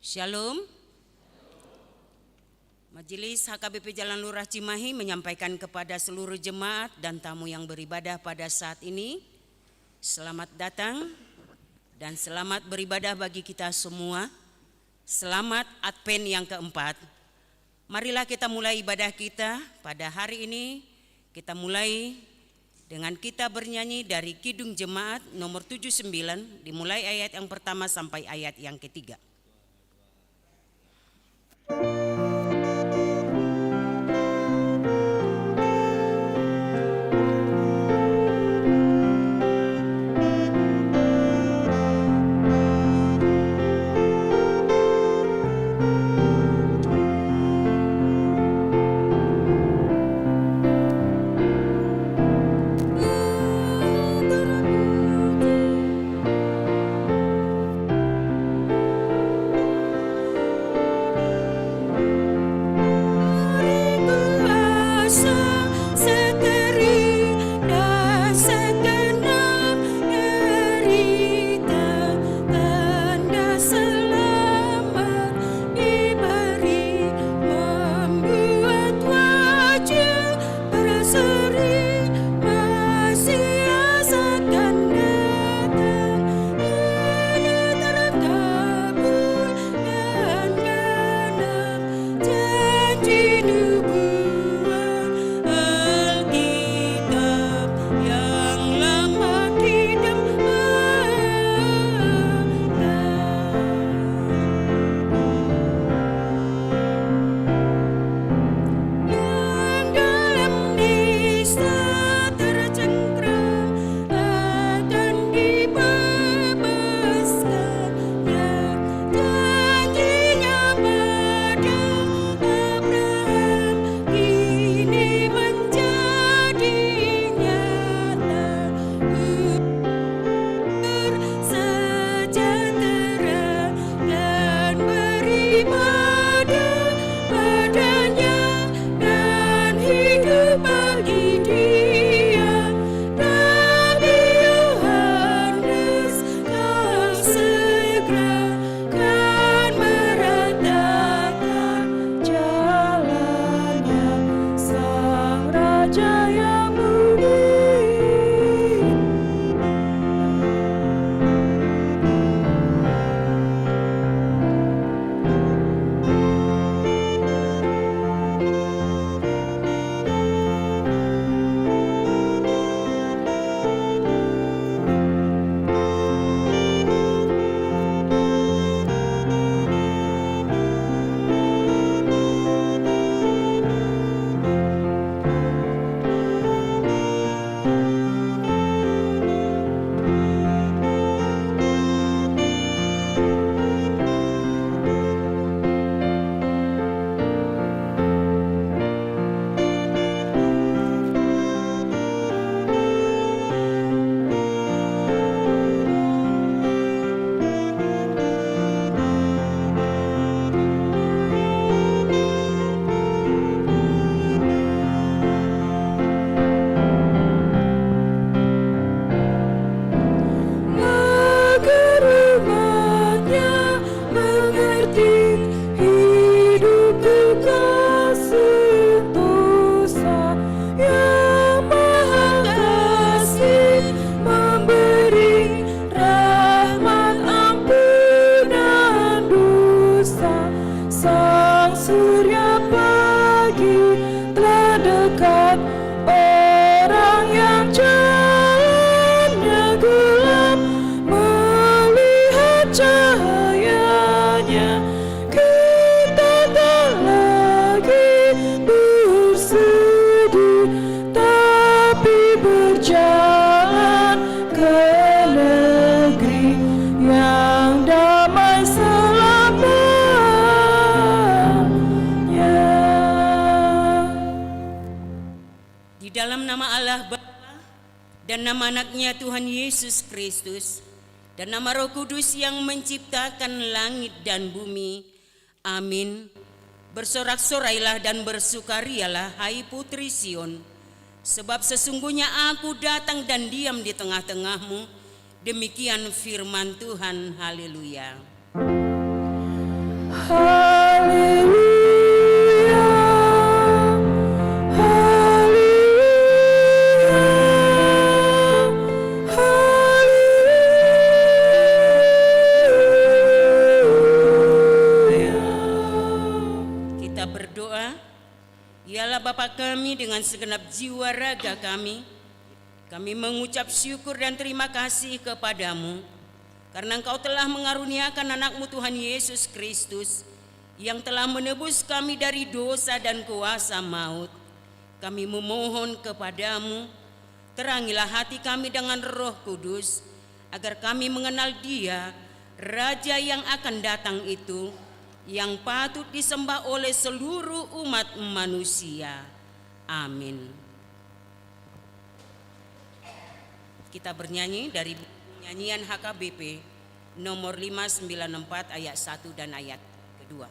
Shalom. Majelis HKBP Jalan Lurah Cimahi menyampaikan kepada seluruh jemaat dan tamu yang beribadah pada saat ini, selamat datang dan selamat beribadah bagi kita semua. Selamat Advent yang keempat. Marilah kita mulai ibadah kita pada hari ini. Kita mulai dengan kita bernyanyi dari Kidung Jemaat nomor 79, dimulai ayat yang pertama sampai ayat yang ketiga. Dan nama anaknya Tuhan Yesus Kristus dan nama Roh Kudus yang menciptakan langit dan bumi. Amin. Bersorak-sorailah dan bersukarialah, hai putri Sion, sebab sesungguhnya aku datang dan diam di tengah-tengahmu. Demikian firman Tuhan. Haleluya. Bapa kami, dengan segenap jiwa raga kami mengucap syukur dan terima kasih kepadamu karena Engkau telah mengaruniakan anak-Mu Tuhan Yesus Kristus yang telah menebus kami dari dosa dan kuasa maut. Kami memohon kepadamu, terangilah hati kami dengan Roh Kudus agar kami mengenal Dia, Raja yang akan datang itu, yang patut disembah oleh seluruh umat manusia. Amin. Kita bernyanyi dari nyanyian HKBP nomor 594 ayat 1 dan ayat kedua.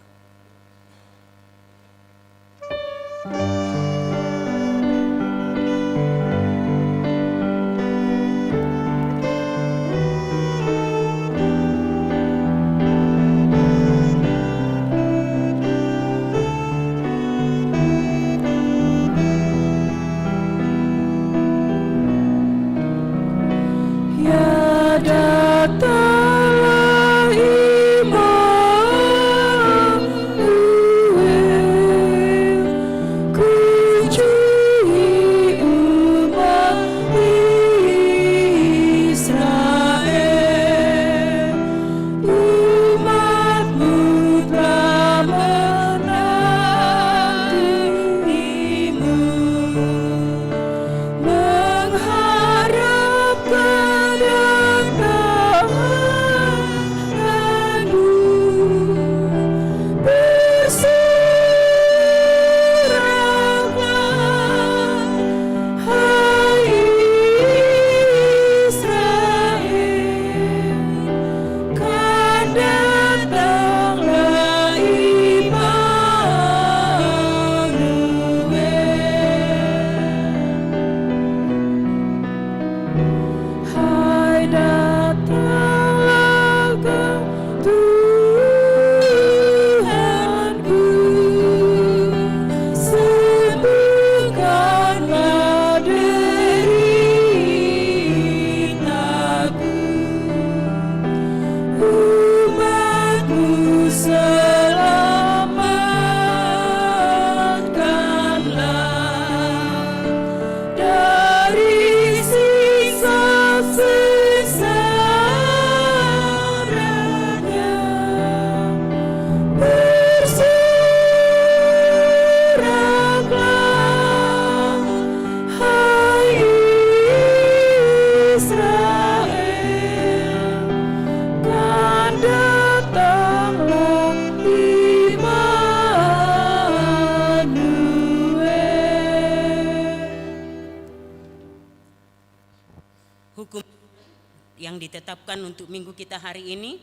Ditetapkan untuk minggu kita hari ini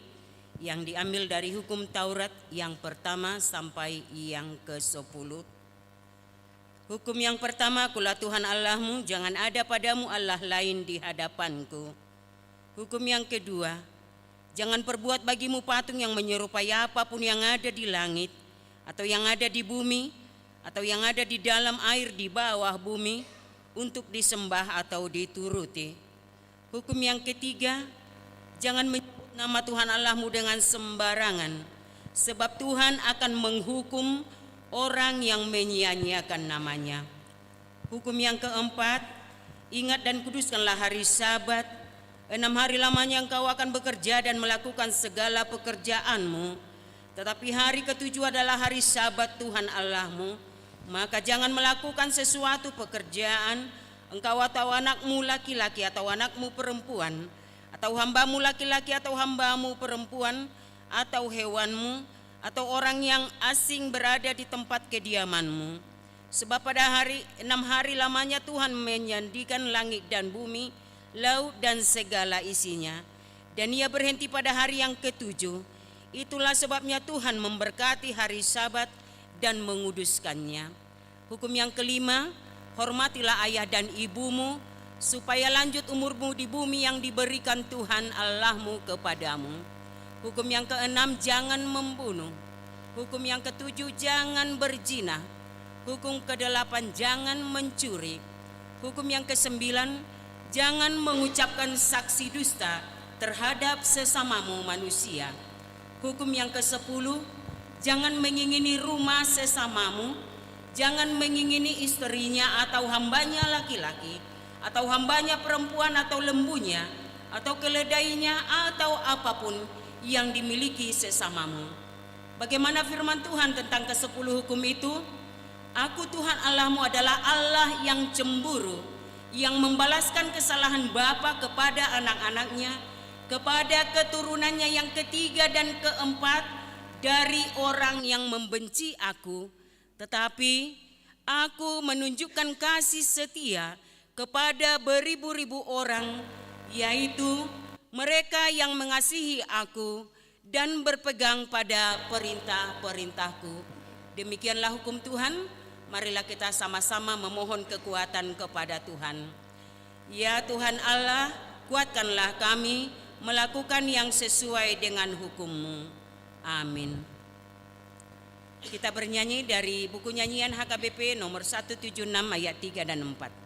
yang diambil dari hukum Taurat yang pertama sampai yang ke-10. Hukum yang pertama, akulah Tuhan Allahmu, jangan ada padamu Allah lain di hadapanku. Hukum yang kedua, jangan perbuat bagimu patung yang menyerupai apapun yang ada di langit atau yang ada di bumi atau yang ada di dalam air di bawah bumi untuk disembah atau dituruti. Hukum yang ketiga, jangan menyebut nama Tuhan Allahmu dengan sembarangan, sebab Tuhan akan menghukum orang yang menyia-nyiakan namanya. Hukum yang keempat, ingat dan kuduskanlah hari Sabat. 6 hari lamanya engkau akan bekerja dan melakukan segala pekerjaanmu, tetapi hari ke-7 adalah hari Sabat Tuhan Allahmu. Maka jangan melakukan sesuatu pekerjaan, engkau atau anakmu laki-laki atau anakmu perempuan, atau hambamu laki-laki atau hambamu perempuan, atau hewanmu, atau orang yang asing berada di tempat kediamanmu. Sebab pada 6 hari lamanya Tuhan menyandikan langit dan bumi, laut dan segala isinya, dan Ia berhenti pada hari yang ke-7. Itulah sebabnya Tuhan memberkati hari Sabat dan menguduskannya. Hukum yang kelima, hormatilah ayah dan ibumu, supaya lanjut umurmu di bumi yang diberikan Tuhan Allahmu kepadamu. Hukum yang keenam, jangan membunuh. Hukum yang ketujuh, jangan berzina. Hukum kedelapan, jangan mencuri. Hukum yang kesembilan, jangan mengucapkan saksi dusta terhadap sesamamu manusia. Hukum yang kesepuluh, jangan mengingini rumah sesamamu, jangan mengingini istrinya atau hambanya laki-laki, atau hambanya perempuan, atau lembunya, atau keledainya, atau apapun yang dimiliki sesamamu. Bagaimana firman Tuhan tentang ke-10 hukum itu? Aku Tuhan Allahmu adalah Allah yang cemburu, yang membalaskan kesalahan bapa kepada anak-anaknya, kepada keturunannya yang ketiga dan keempat dari orang yang membenci aku. Tetapi aku menunjukkan kasih setia kepada beribu-ribu orang, yaitu mereka yang mengasihi aku dan berpegang pada perintah-perintahku. Demikianlah hukum Tuhan. Marilah kita sama-sama memohon kekuatan kepada Tuhan. Ya Tuhan Allah, kuatkanlah kami melakukan yang sesuai dengan hukum-Mu. Amin. Kita bernyanyi dari buku nyanyian HKBP nomor 176 ayat 3 dan 4.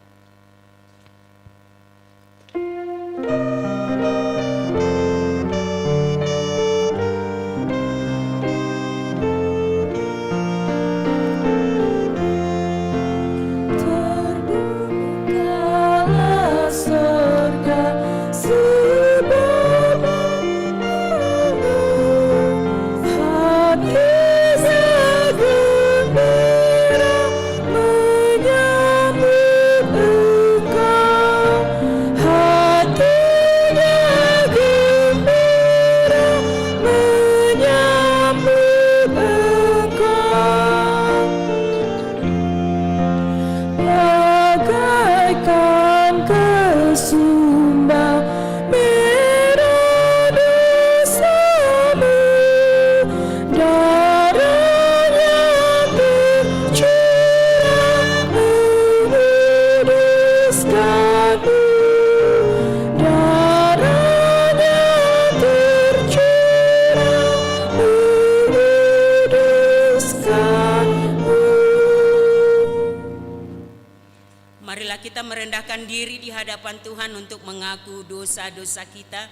Merendahkan diri di hadapan Tuhan untuk mengaku dosa-dosa kita.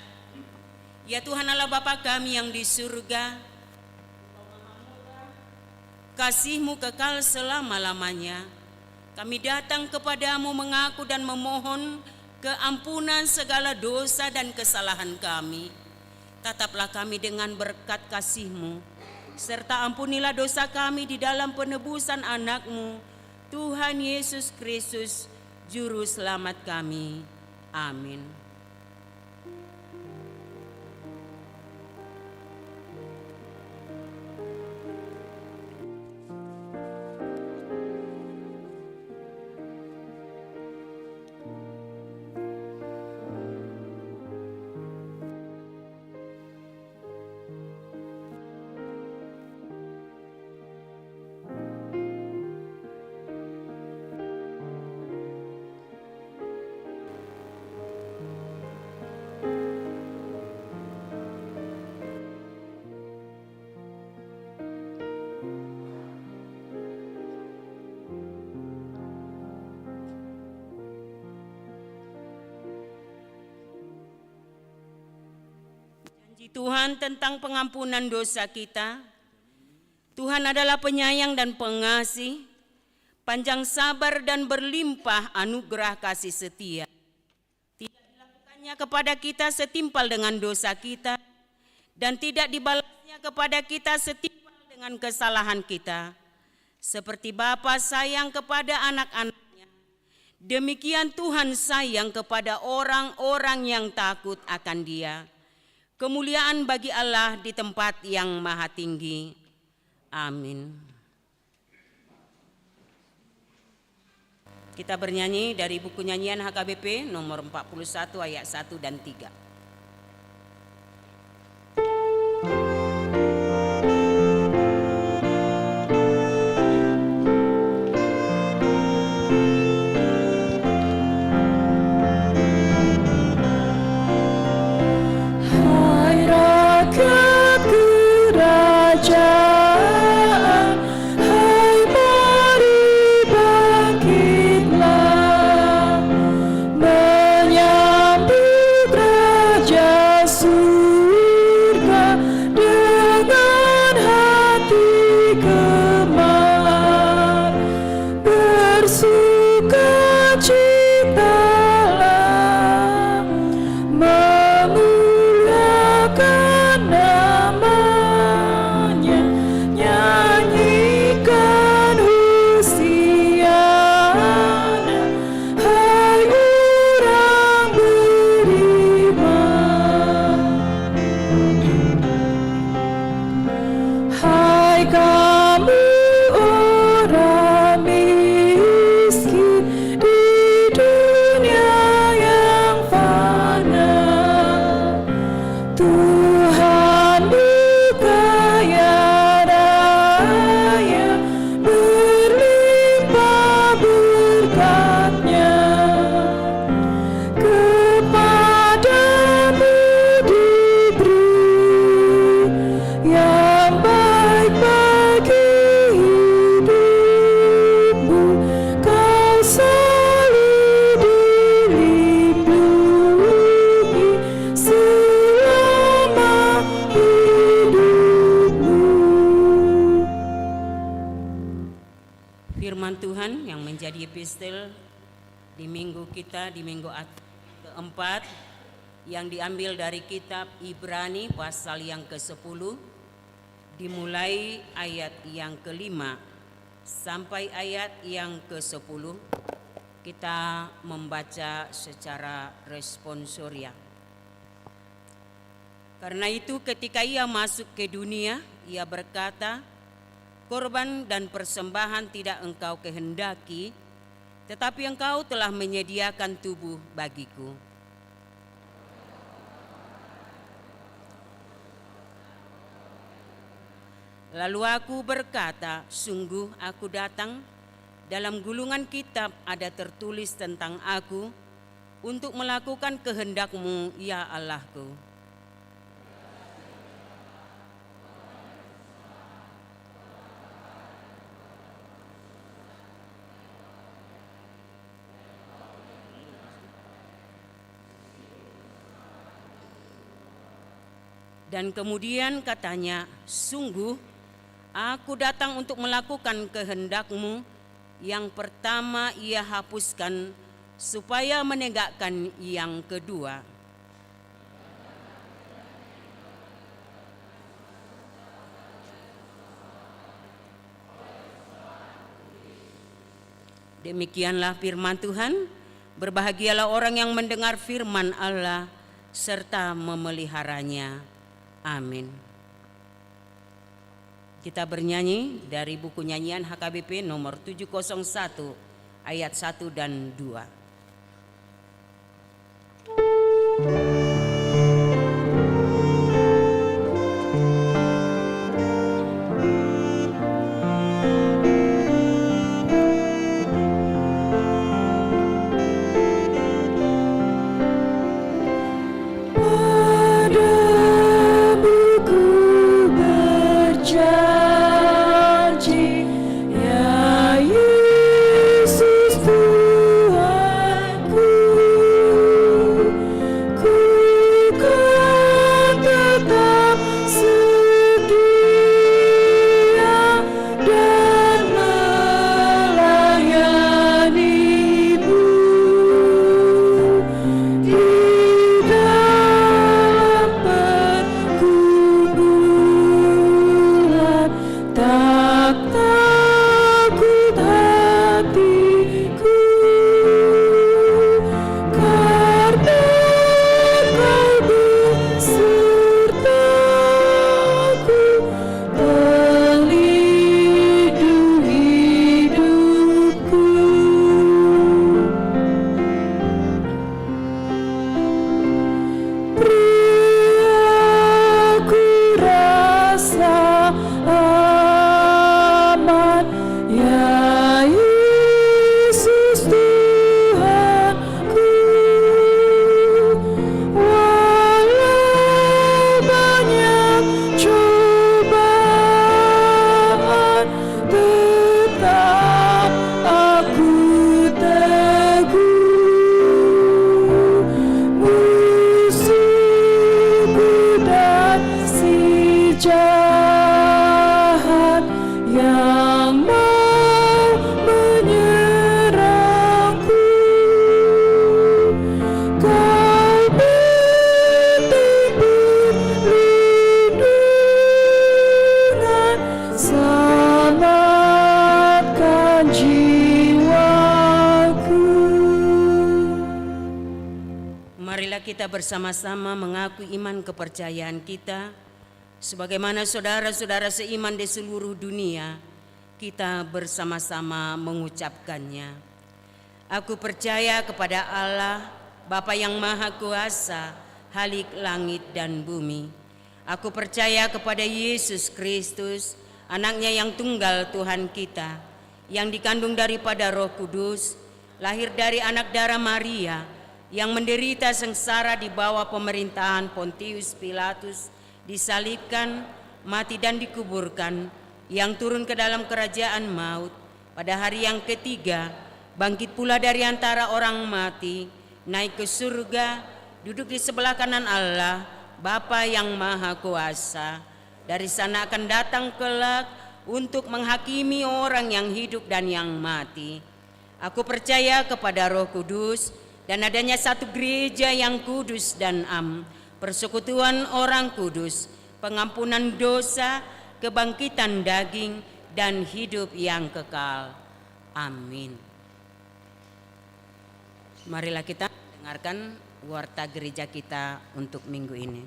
Ya Tuhan Allah Bapa kami yang di surga, kasih-Mu kekal selama-lamanya. Kami datang kepadamu mengaku dan memohon keampunan segala dosa dan kesalahan kami. Tataplah kami dengan berkat kasih-Mu, serta ampunilah dosa kami di dalam penebusan anak-Mu, Tuhan Yesus Kristus, Juru Selamat kami. Amin. Tuhan tentang pengampunan dosa kita. Tuhan adalah penyayang dan pengasih, panjang sabar dan berlimpah anugerah kasih setia. Tidak dilakukannya kepada kita setimpal dengan dosa kita, dan tidak dibalasnya kepada kita setimpal dengan kesalahan kita. Seperti Bapa sayang kepada anak-anaknya, demikian Tuhan sayang kepada orang-orang yang takut akan Dia. Kemuliaan bagi Allah di tempat yang maha tinggi. Amin. Kita bernyanyi dari buku nyanyian HKBP nomor 41 ayat 1 dan 3. Hai rakyat kerajaan Tuhan kaya raya, berlimpah berkat-Nya, kepadamu diberi yang baik bagi hidupmu, kau selalu dilindungi selama hidupmu. Firman Tuhan yang menjadi epistel di minggu kita, di minggu keempat, yang diambil dari kitab Ibrani pasal yang ke-10, dimulai ayat yang ke-5 sampai ayat yang ke-10. Kita membaca secara responsoria. Karena itu ketika ia masuk ke dunia, ia berkata, korban dan persembahan tidak engkau kehendaki, tetapi engkau telah menyediakan tubuh bagiku. Lalu aku berkata, sungguh aku datang, dalam gulungan kitab ada tertulis tentang aku, untuk melakukan kehendak-Mu, ya Allahku. Dan kemudian katanya, sungguh aku datang untuk melakukan kehendak-Mu. Yang pertama ia hapuskan supaya menegakkan yang kedua. Demikianlah firman Tuhan. Berbahagialah orang yang mendengar firman Allah serta memeliharanya. Amin. Kita bernyanyi dari buku nyanyian HKBP nomor 701 ayat 1 dan 2. Kita bersama-sama mengaku iman kepercayaan kita, sebagaimana saudara-saudara seiman di seluruh dunia, kita bersama-sama mengucapkannya. Aku percaya kepada Allah, Bapa yang Maha Kuasa, Halik langit dan bumi. Aku percaya kepada Yesus Kristus, anaknya yang tunggal Tuhan kita, yang dikandung daripada Roh Kudus, lahir dari anak darah Maria, yang menderita sengsara di bawah pemerintahan Pontius Pilatus, disalibkan, mati dan dikuburkan, yang turun ke dalam kerajaan maut, pada hari yang ketiga, bangkit pula dari antara orang mati, naik ke surga, duduk di sebelah kanan Allah, Bapa yang Maha Kuasa. Dari sana akan datang kelak untuk menghakimi orang yang hidup dan yang mati. Aku percaya kepada Roh Kudus dan adanya satu gereja yang kudus dan persekutuan orang kudus, pengampunan dosa, kebangkitan daging, dan hidup yang kekal. Amin. Marilah kita dengarkan warta gereja kita untuk minggu ini.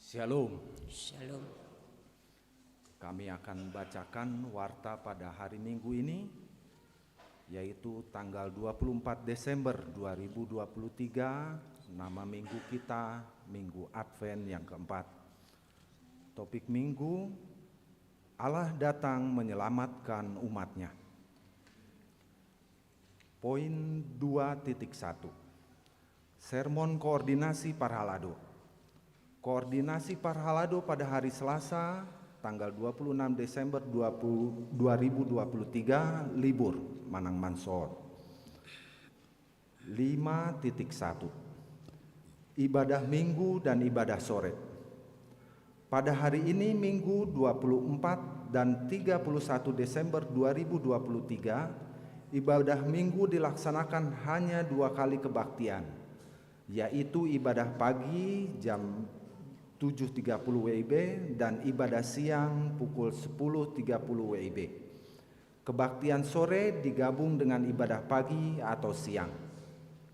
Shalom. Shalom. Kami akan bacakan warta pada hari Minggu ini, yaitu tanggal 24 Desember 2023, nama minggu kita Minggu Advent yang keempat. Topik minggu, Allah datang menyelamatkan umatnya. Poin 2.1, Sermon Koordinasi Parhalado. Koordinasi Parhalado pada hari Selasa, tanggal 26 Desember 2023, libur, Manang Mansor. 5.1, Ibadah Minggu dan Ibadah Sore. Pada hari ini Minggu 24 dan 31 Desember 2023, ibadah Minggu dilaksanakan hanya 2 kali kebaktian, yaitu ibadah pagi jam 7.30 WIB dan ibadah siang pukul 10.30 WIB. Kebaktian sore digabung dengan ibadah pagi atau siang.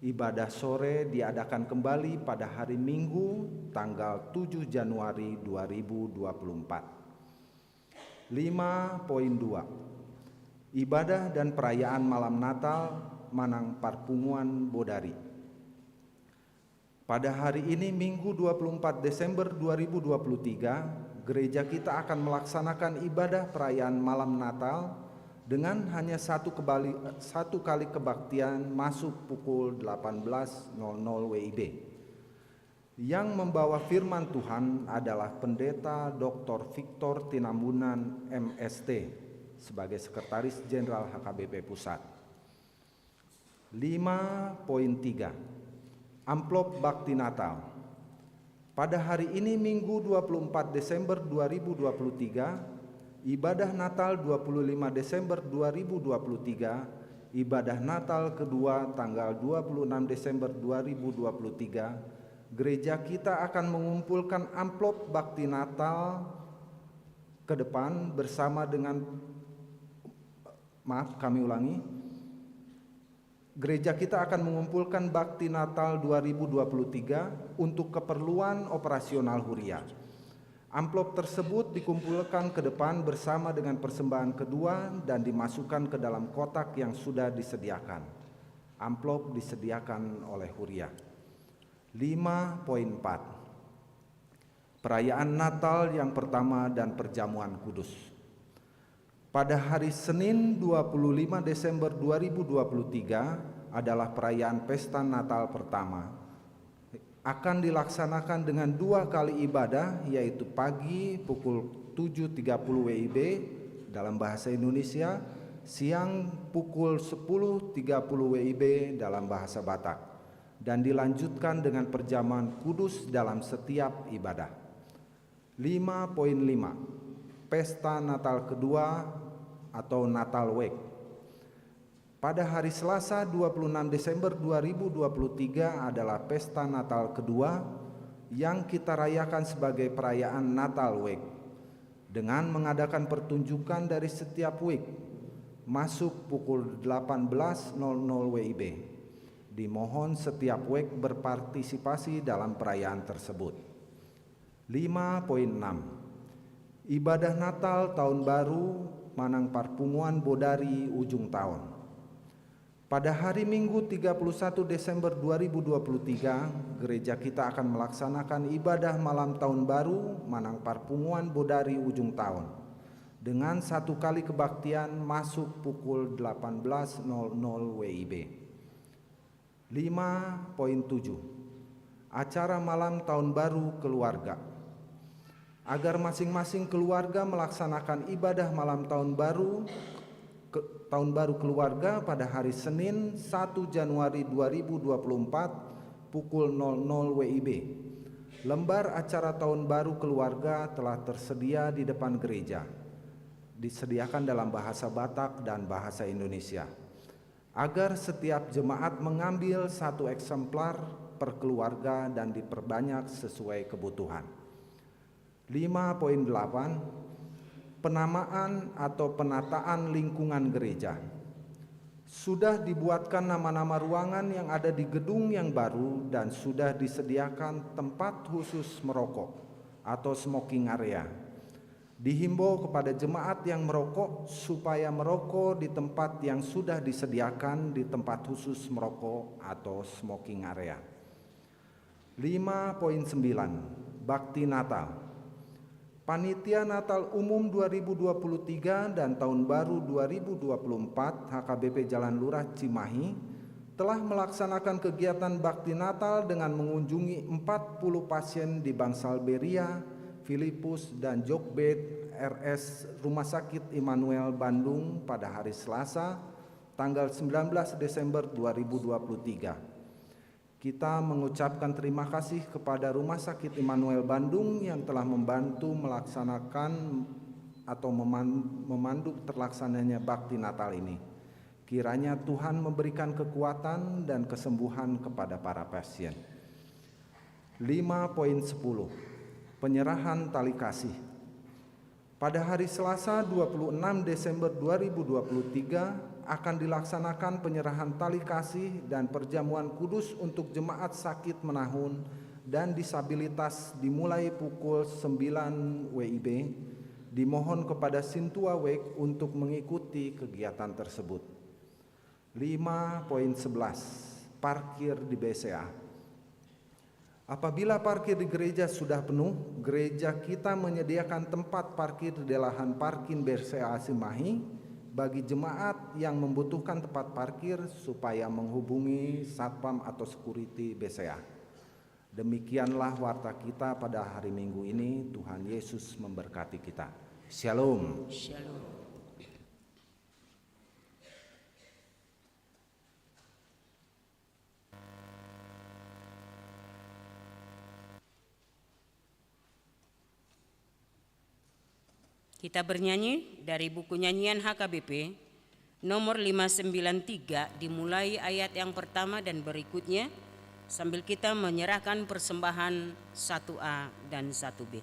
Ibadah sore diadakan kembali pada hari Minggu tanggal 7 Januari 2024. 5.2, Ibadah dan perayaan malam Natal Manang Parpunguan Bodari. Pada hari ini Minggu 24 Desember 2023, gereja kita akan melaksanakan ibadah perayaan malam Natal dengan hanya satu kali kebaktian masuk pukul 18.00 WIB. Yang membawa firman Tuhan adalah Pendeta Dr. Victor Tinambunan MST sebagai Sekretaris Jenderal HKBP Pusat. 5.3, Amplop Bakti Natal. Pada hari ini Minggu 24 Desember 2023, ibadah Natal 25 Desember 2023, ibadah Natal kedua tanggal 26 Desember 2023, gereja kita akan mengumpulkan amplop Bakti Natal ke depan bersama dengan gereja kita akan mengumpulkan Bakti Natal 2023 untuk keperluan operasional Huria. Amplop tersebut dikumpulkan ke depan bersama dengan persembahan kedua dan dimasukkan ke dalam kotak yang sudah disediakan. Amplop disediakan oleh Huria. 5.4, Perayaan Natal yang pertama dan perjamuan kudus. Pada hari Senin 25 Desember 2023 adalah perayaan Pesta Natal pertama. Akan dilaksanakan dengan 2 kali ibadah, yaitu pagi pukul 7.30 WIB dalam bahasa Indonesia, siang pukul 10.30 WIB dalam bahasa Batak, dan dilanjutkan dengan perjamuan kudus dalam setiap ibadah. 5.5, Pesta Natal kedua atau Natal Week. Pada hari Selasa 26 Desember 2023 adalah Pesta Natal kedua yang kita rayakan sebagai perayaan Natal Week. dengan mengadakan pertunjukan dari setiap week masuk pukul 18.00 WIB. Dimohon setiap week berpartisipasi dalam perayaan tersebut. 5.6 Ibadah Natal Tahun Baru Manang Parpunguan Bodari ujung tahun. Pada hari Minggu 31 Desember 2023, gereja kita akan melaksanakan ibadah malam tahun baru Manang Parpunguan Bodari ujung tahun dengan 1 kali kebaktian masuk pukul 18.00 WIB. 5.7 Acara malam tahun baru keluarga. Agar masing-masing keluarga melaksanakan ibadah malam tahun baru keluarga pada hari Senin 1 Januari 2024 pukul 00 WIB. Lembar acara tahun baru keluarga telah tersedia di depan gereja. Disediakan dalam bahasa Batak dan bahasa Indonesia. Agar setiap jemaat mengambil 1 eksemplar per keluarga dan diperbanyak sesuai kebutuhan. 5.8 Penamaan atau penataan lingkungan gereja. Sudah dibuatkan nama-nama ruangan yang ada di gedung yang baru dan sudah disediakan tempat khusus merokok atau smoking area. Dihimbau kepada jemaat yang merokok supaya merokok di tempat yang sudah disediakan di tempat khusus merokok atau smoking area. 5.9 Bakti Natal. Panitia Natal Umum 2023 dan Tahun Baru 2024 HKBP Jalan Lurah Cimahi telah melaksanakan kegiatan Bakti Natal dengan mengunjungi 40 pasien di Bangsal Beria, Filipus, dan Jogbet RS Rumah Sakit Immanuel Bandung pada hari Selasa tanggal 19 Desember 2023. Kita mengucapkan terima kasih kepada Rumah Sakit Immanuel Bandung yang telah membantu melaksanakan atau memandu terlaksananya Bakti Natal ini. Kiranya Tuhan memberikan kekuatan dan kesembuhan kepada para pasien. 5.10 Penyerahan tali kasih. Pada hari Selasa 26 Desember 2023 akan dilaksanakan penyerahan tali kasih dan perjamuan kudus untuk jemaat sakit menahun dan disabilitas dimulai pukul 9 WIB. Dimohon kepada Sintua Wek untuk mengikuti kegiatan tersebut. 5.11 Parkir di BCA. Apabila parkir di gereja sudah penuh, gereja kita menyediakan tempat parkir di lahan parkir BCA Cimahi bagi jemaat yang membutuhkan tempat parkir supaya menghubungi satpam atau security BCA. Demikianlah warta kita pada hari Minggu ini. Tuhan Yesus memberkati kita. Shalom. Shalom. Kita bernyanyi dari buku nyanyian HKBP nomor 593 dimulai ayat yang pertama dan berikutnya sambil kita menyerahkan persembahan 1A dan 1B.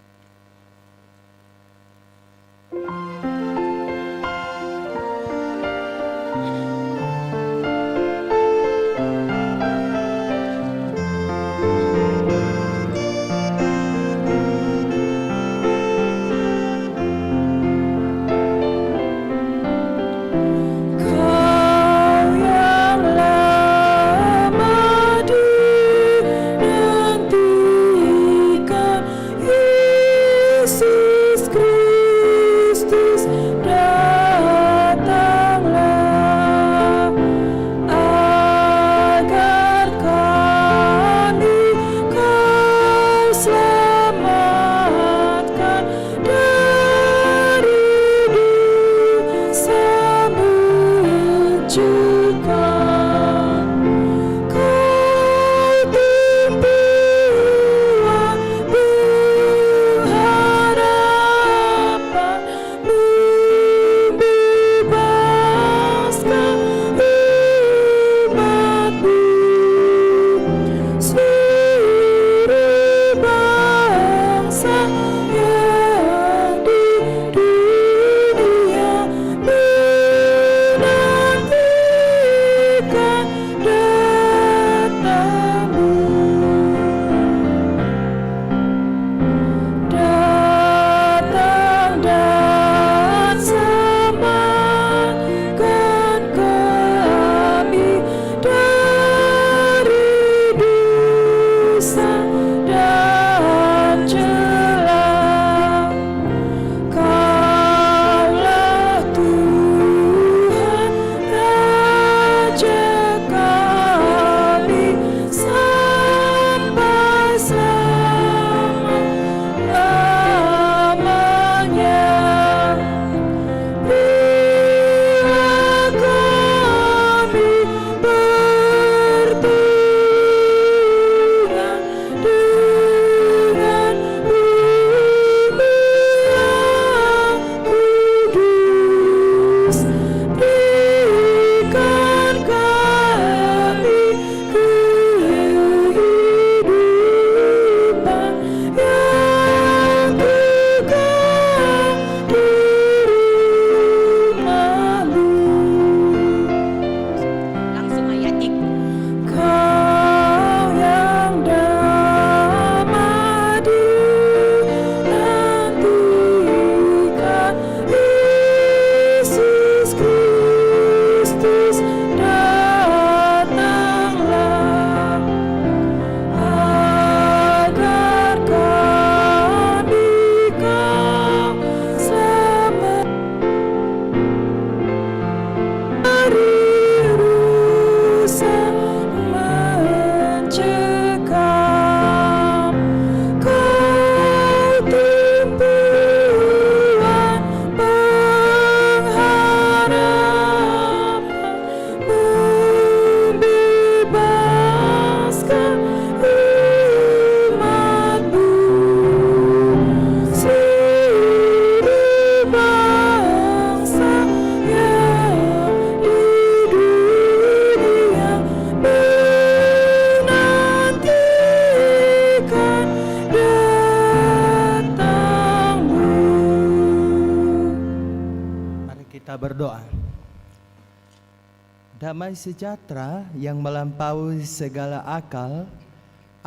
Damai sejahtera yang melampaui segala akal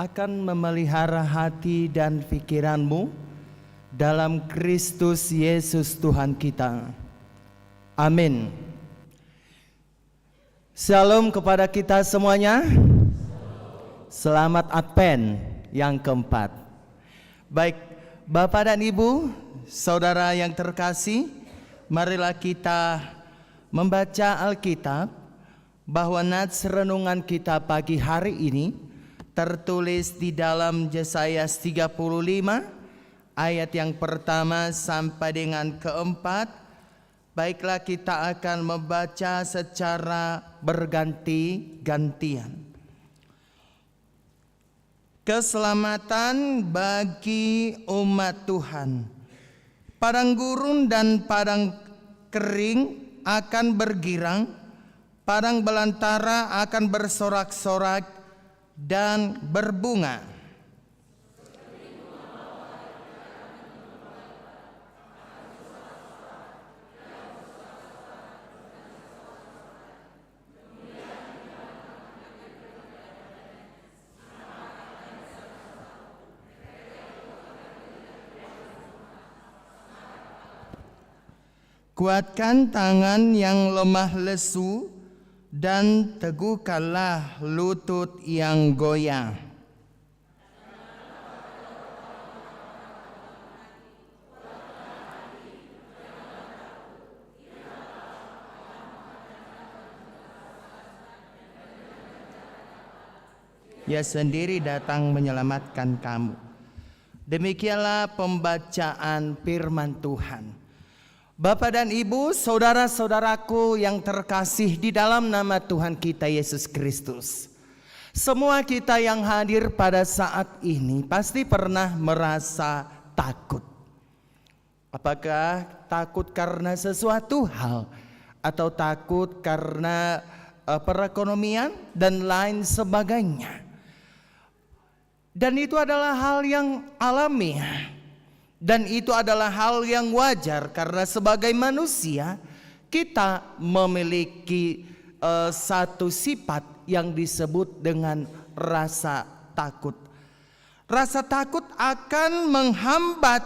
akan memelihara hati dan pikiranmu dalam Kristus Yesus Tuhan kita. Amin. Shalom kepada kita semuanya. Selamat Advent yang keempat. Baik, Bapak dan Ibu, saudara yang terkasih, marilah kita membaca Alkitab, bahwa nats renungan kita pagi hari ini tertulis di dalam Yesaya 35 ayat yang pertama sampai dengan keempat. Baiklah, kita akan membaca secara berganti-gantian. Keselamatan bagi umat Tuhan. Padang gurun dan padang kering akan bergirang, padang belantara akan bersorak-sorak dan berbunga. Kuatkan tangan yang lemah lesu dan teguhkanlah lutut yang goyah. Ia sendiri datang menyelamatkan kamu. Demikianlah pembacaan firman Tuhan. Bapak dan Ibu, saudara-saudaraku yang terkasih di dalam nama Tuhan kita Yesus Kristus. Semua kita yang hadir pada saat ini pasti pernah merasa takut. Apakah takut karena sesuatu hal, atau takut karena perekonomian dan lain sebagainya. Dan itu adalah hal yang alamiah. Dan itu adalah hal yang wajar karena sebagai manusia kita memiliki satu sifat yang disebut dengan rasa takut. Rasa takut akan menghambat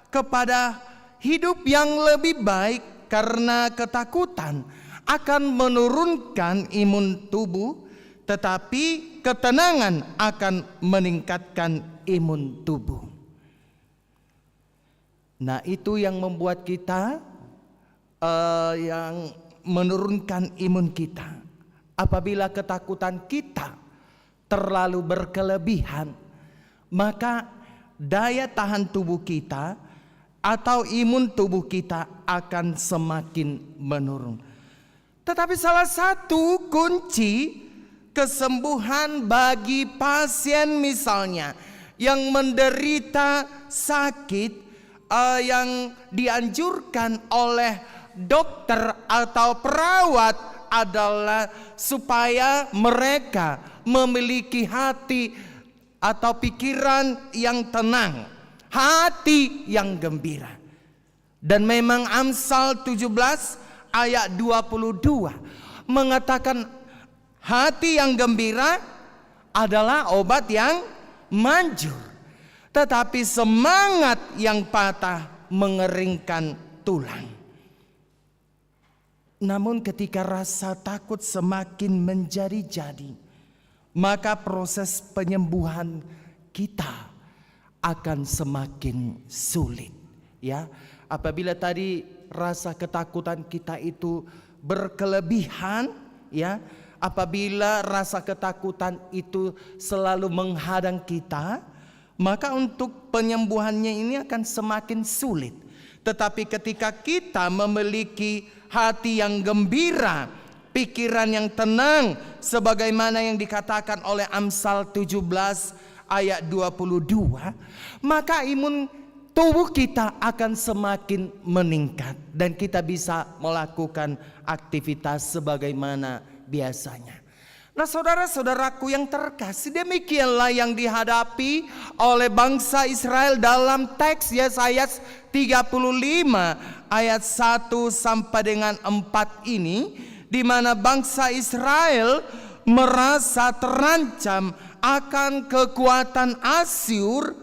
kepada hidup yang lebih baik karena ketakutan akan menurunkan imun tubuh, tetapi ketenangan akan meningkatkan imun tubuh. Nah, itu yang membuat kita yang menurunkan imun kita. Apabila ketakutan kita terlalu berkelebihan, maka daya tahan tubuh kita atau imun tubuh kita akan semakin menurun. Tetapi salah satu kunci kesembuhan bagi pasien misalnya yang menderita sakit yang dianjurkan oleh dokter atau perawat adalah supaya mereka memiliki hati atau pikiran yang tenang, hati yang gembira. Dan memang Amsal 17 ayat 22 mengatakan hati yang gembira adalah obat yang manjur. Tetapi semangat yang patah mengeringkan tulang. Namun ketika rasa takut semakin menjadi-jadi, maka proses penyembuhan kita akan semakin sulit. Ya, apabila tadi rasa ketakutan kita itu berkelebihan, ya, apabila rasa ketakutan itu selalu menghadang kita, maka untuk penyembuhannya ini akan semakin sulit. Tetapi ketika kita memiliki hati yang gembira, pikiran yang tenang, sebagaimana yang dikatakan oleh Amsal 17 ayat 22, maka imun tubuh kita akan semakin meningkat dan kita bisa melakukan aktivitas sebagaimana biasanya. Nah, saudara-saudaraku yang terkasih, demikianlah yang dihadapi oleh bangsa Israel dalam teks Yesaya 35 ayat 1 sampai dengan 4 ini, di mana bangsa Israel merasa terancam akan kekuatan Asyur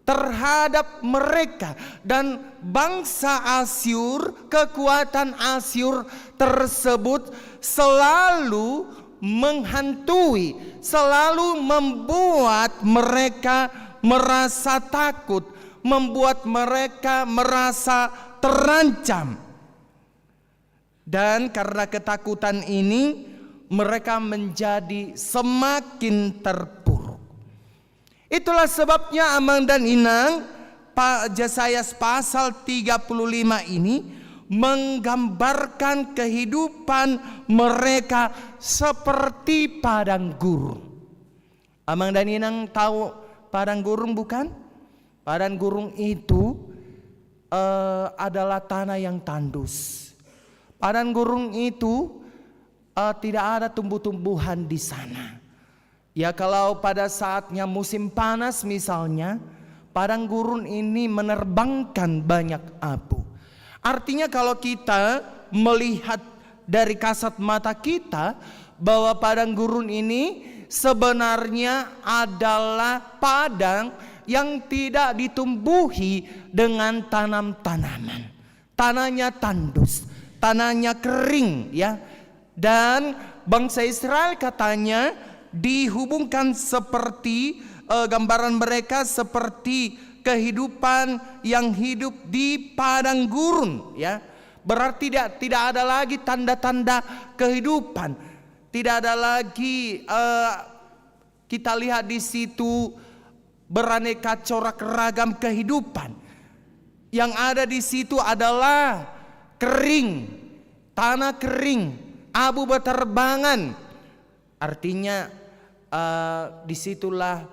terhadap mereka, dan bangsa Asyur, kekuatan Asyur tersebut selalu menghantui, selalu membuat mereka merasa takut, membuat mereka merasa terancam. Dan karena ketakutan ini, mereka menjadi semakin terpuruk. Itulah sebabnya Amang dan Inang, Yesaya pasal 35 ini menggambarkan kehidupan mereka seperti padang gurun. Amang dan Inang tahu padang gurun bukan? Padang gurun itu adalah tanah yang tandus. Padang gurun itu tidak ada tumbuh-tumbuhan di sana. Ya, kalau pada saatnya musim panas misalnya, padang gurun ini menerbangkan banyak abu. Artinya kalau kita melihat dari kasat mata kita bahwa padang gurun ini sebenarnya adalah padang yang tidak ditumbuhi dengan tanam-tanaman. Tanahnya tandus, tanahnya kering ya. Dan bangsa Israel katanya dihubungkan seperti gambaran mereka seperti kehidupan yang hidup di padang gurun ya. Berarti tidak ada lagi tanda-tanda kehidupan. Tidak ada lagi kita lihat di situ beraneka corak ragam kehidupan. Yang ada di situ adalah kering, tanah kering, abu berterbangan. Artinya disitulah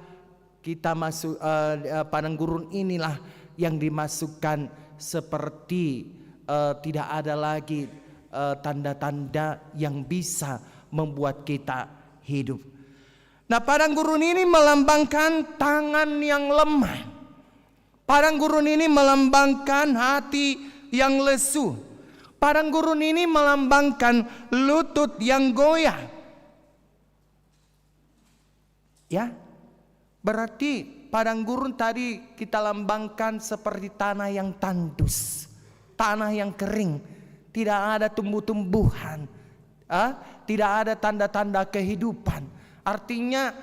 kita masuk padang gurun inilah yang dimasukkan seperti tidak ada lagi tanda-tanda yang bisa membuat kita hidup. Nah, padang gurun ini melambangkan tangan yang lemah. Padang gurun ini melambangkan hati yang lesu. Padang gurun ini melambangkan lutut yang goyah. Ya, berarti padang gurun tadi kita lambangkan seperti tanah yang tandus, tanah yang kering, tidak ada tumbuh-tumbuhan, tidak ada tanda-tanda kehidupan. Artinya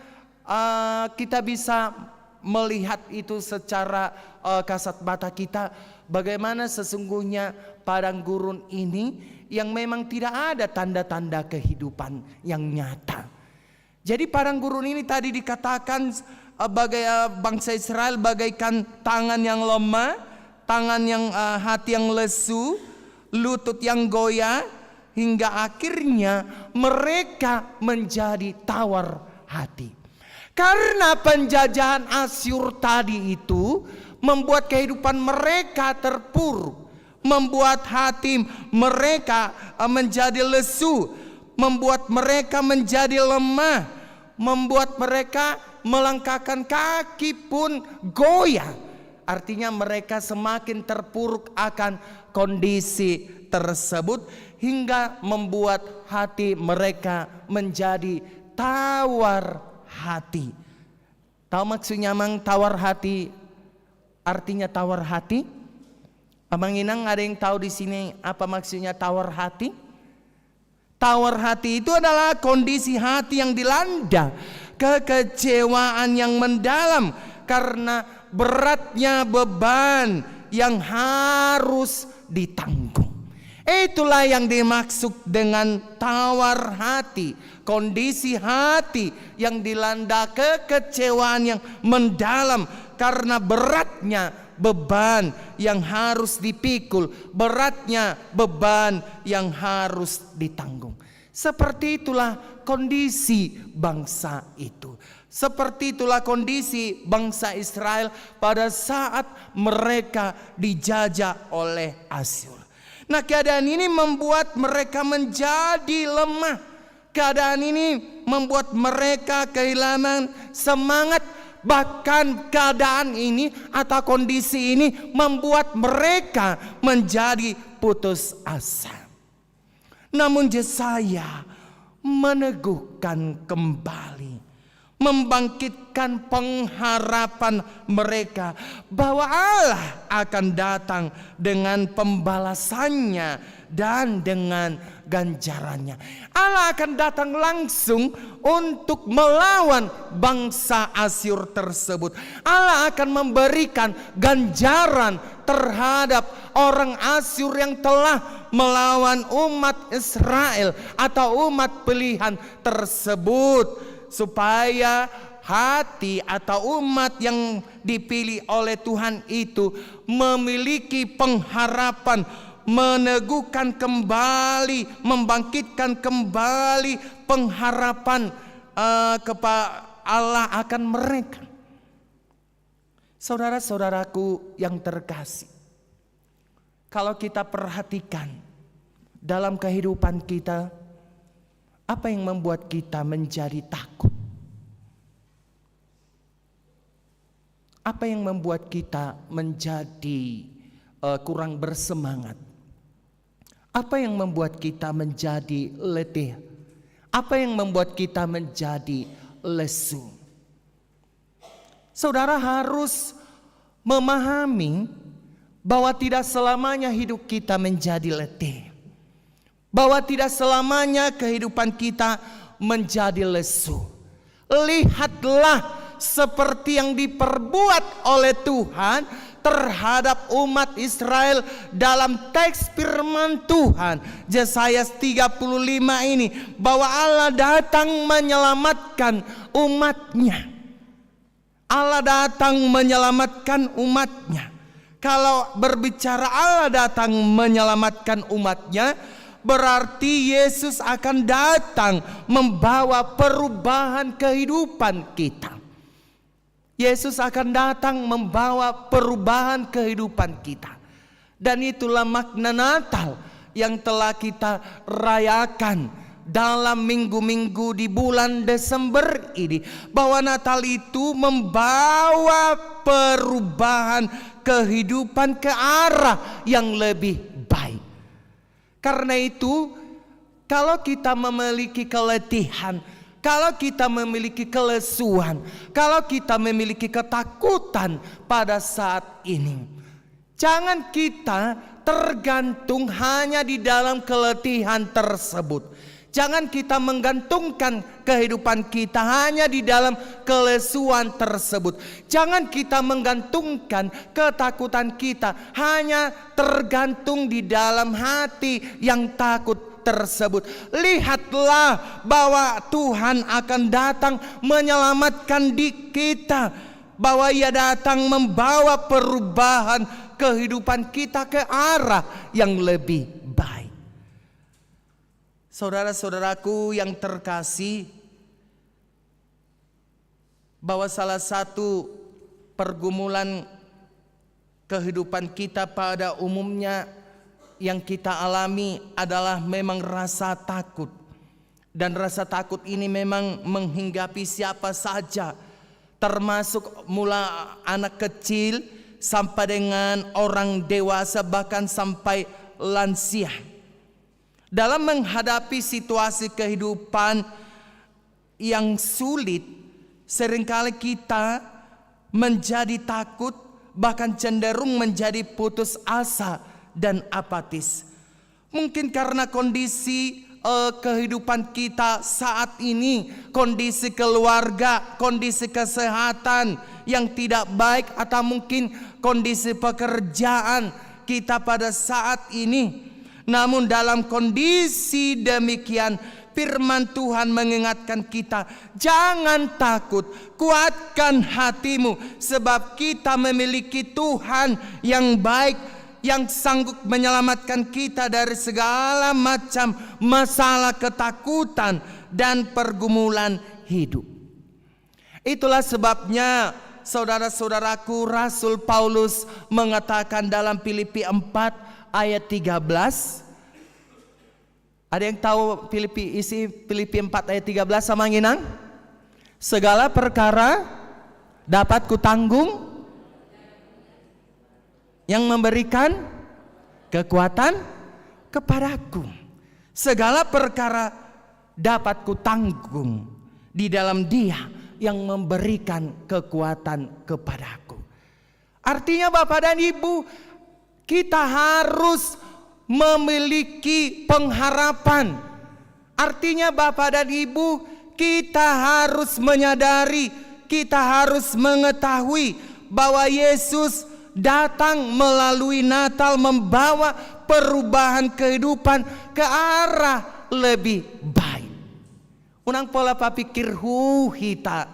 kita bisa melihat itu secara kasat mata kita, bagaimana sesungguhnya padang gurun ini yang memang tidak ada tanda-tanda kehidupan yang nyata. Jadi padang gurun ini tadi dikatakan bagai bangsa Israel bagaikan tangan yang lemah, tangan yang hati yang lesu, lutut yang goyah, hingga akhirnya mereka menjadi tawar hati. Karena penjajahan Asyur tadi itu membuat kehidupan mereka terpuruk, membuat hati mereka menjadi lesu, membuat mereka menjadi lemah, membuat mereka melangkahkan kaki pun goyah. Artinya mereka semakin terpuruk akan kondisi tersebut hingga membuat hati mereka menjadi tawar hati. Tahu maksudnya Amang tawar hati? Artinya tawar hati? Amang Inang ada yang tahu di sini apa maksudnya tawar hati? Tawar hati itu adalah kondisi hati yang dilanda kekecewaan yang mendalam karena beratnya beban yang harus ditanggung. Itulah yang dimaksud dengan tawar hati, kondisi hati yang dilanda kekecewaan yang mendalam karena beratnya beban yang harus dipikul, beratnya beban yang harus ditanggung. Seperti itulah kondisi bangsa itu. Seperti itulah kondisi bangsa Israel pada saat mereka dijajah oleh Asyur. Nah, keadaan ini membuat mereka menjadi lemah. Keadaan ini membuat mereka kehilangan semangat. Bahkan keadaan ini atau kondisi ini membuat mereka menjadi putus asa. Namun Yesaya meneguhkan kembali, membangkitkan pengharapan mereka bahwa Allah akan datang dengan pembalasannya dan dengan ganjarannya. Allah akan datang langsung untuk melawan bangsa Asyur tersebut. Allah akan memberikan ganjaran terhadap orang Asyur yang telah melawan umat Israel atau umat pilihan tersebut, supaya hati atau umat yang dipilih oleh Tuhan itu memiliki pengharapan, meneguhkan kembali, membangkitkan kembali pengharapan kepada Allah akan mereka. Saudara-saudaraku yang terkasih, kalau kita perhatikan dalam kehidupan kita, apa yang membuat kita menjadi takut? Apa yang membuat kita menjadi kurang bersemangat? Apa yang membuat kita menjadi letih? Apa yang membuat kita menjadi lesu? Saudara harus memahami bahwa tidak selamanya hidup kita menjadi letih, bahwa tidak selamanya kehidupan kita menjadi lesu. Lihatlah seperti yang diperbuat oleh Tuhan terhadap umat Israel dalam teks firman Tuhan Yesaya 35 ini, bahwa Allah datang menyelamatkan umatnya. Allah datang menyelamatkan umatnya. Kalau berbicara Allah datang menyelamatkan umatnya, berarti Yesus akan datang membawa perubahan kehidupan kita. Yesus akan datang membawa perubahan kehidupan kita. Dan itulah makna Natal yang telah kita rayakan dalam minggu-minggu di bulan Desember ini, bahwa Natal itu membawa perubahan kehidupan ke arah yang lebih baik. Karena itu, kalau kita memiliki keletihan, kalau kita memiliki kelesuan, kalau kita memiliki ketakutan pada saat ini, jangan kita tergantung hanya di dalam keletihan tersebut. Jangan kita menggantungkan kehidupan kita hanya di dalam kelesuan tersebut. Jangan kita menggantungkan ketakutan kita hanya tergantung di dalam hati yang takut tersebut. Lihatlah bahwa Tuhan akan datang menyelamatkan di kita, bahwa Ia datang membawa perubahan kehidupan kita ke arah yang lebih baik. Saudara-saudaraku yang terkasih, bahwa salah satu pergumulan kehidupan kita pada umumnya yang kita alami adalah memang rasa takut. Dan rasa takut ini memang menghinggapi siapa saja, termasuk mulai anak kecil sampai dengan orang dewasa, bahkan sampai lansia. Dalam menghadapi situasi kehidupan yang sulit, seringkali kita menjadi takut, bahkan cenderung menjadi putus asa dan apatis. Mungkin karena kondisi kehidupan kita saat ini, kondisi keluarga, kondisi kesehatan yang tidak baik, atau mungkin kondisi pekerjaan kita pada saat ini. Namun dalam kondisi demikian, firman Tuhan mengingatkan kita, jangan takut, kuatkan hatimu, sebab kita memiliki Tuhan yang baik, yang sanggup menyelamatkan kita dari segala macam masalah, ketakutan, dan pergumulan hidup. Itulah sebabnya saudara-saudaraku, Rasul Paulus mengatakan dalam Filipi 4 ayat 13. Ada yang tahu isi Filipi 4 ayat 13 sama Nginang? Segala perkara dapat kutanggung yang memberikan kekuatan kepadaku. Segala perkara dapat kutanggung di dalam Dia yang memberikan kekuatan kepadaku. Artinya Bapak dan Ibu, kita harus memiliki pengharapan. Artinya Bapak dan Ibu, kita harus menyadari, kita harus mengetahui bahwa Yesus datang melalui Natal membawa perubahan kehidupan ke arah lebih baik. Unang pola papikir hita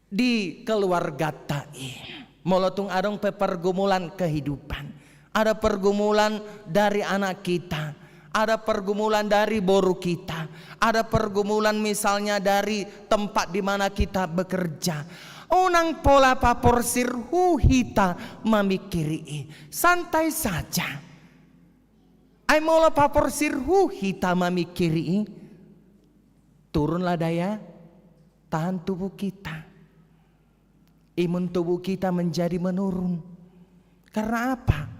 di keluarga tai. Molotung adong pergumulan kehidupan. Ada pergumulan dari anak kita, ada pergumulan dari boru kita, ada pergumulan misalnya dari tempat di mana kita bekerja. Unang pola paporsir hita memikiri, santai saja. Ay mola paporsir hita memikiri, turunlah daya tahan tubuh kita. Imun tubuh kita menjadi menurun. Karena apa?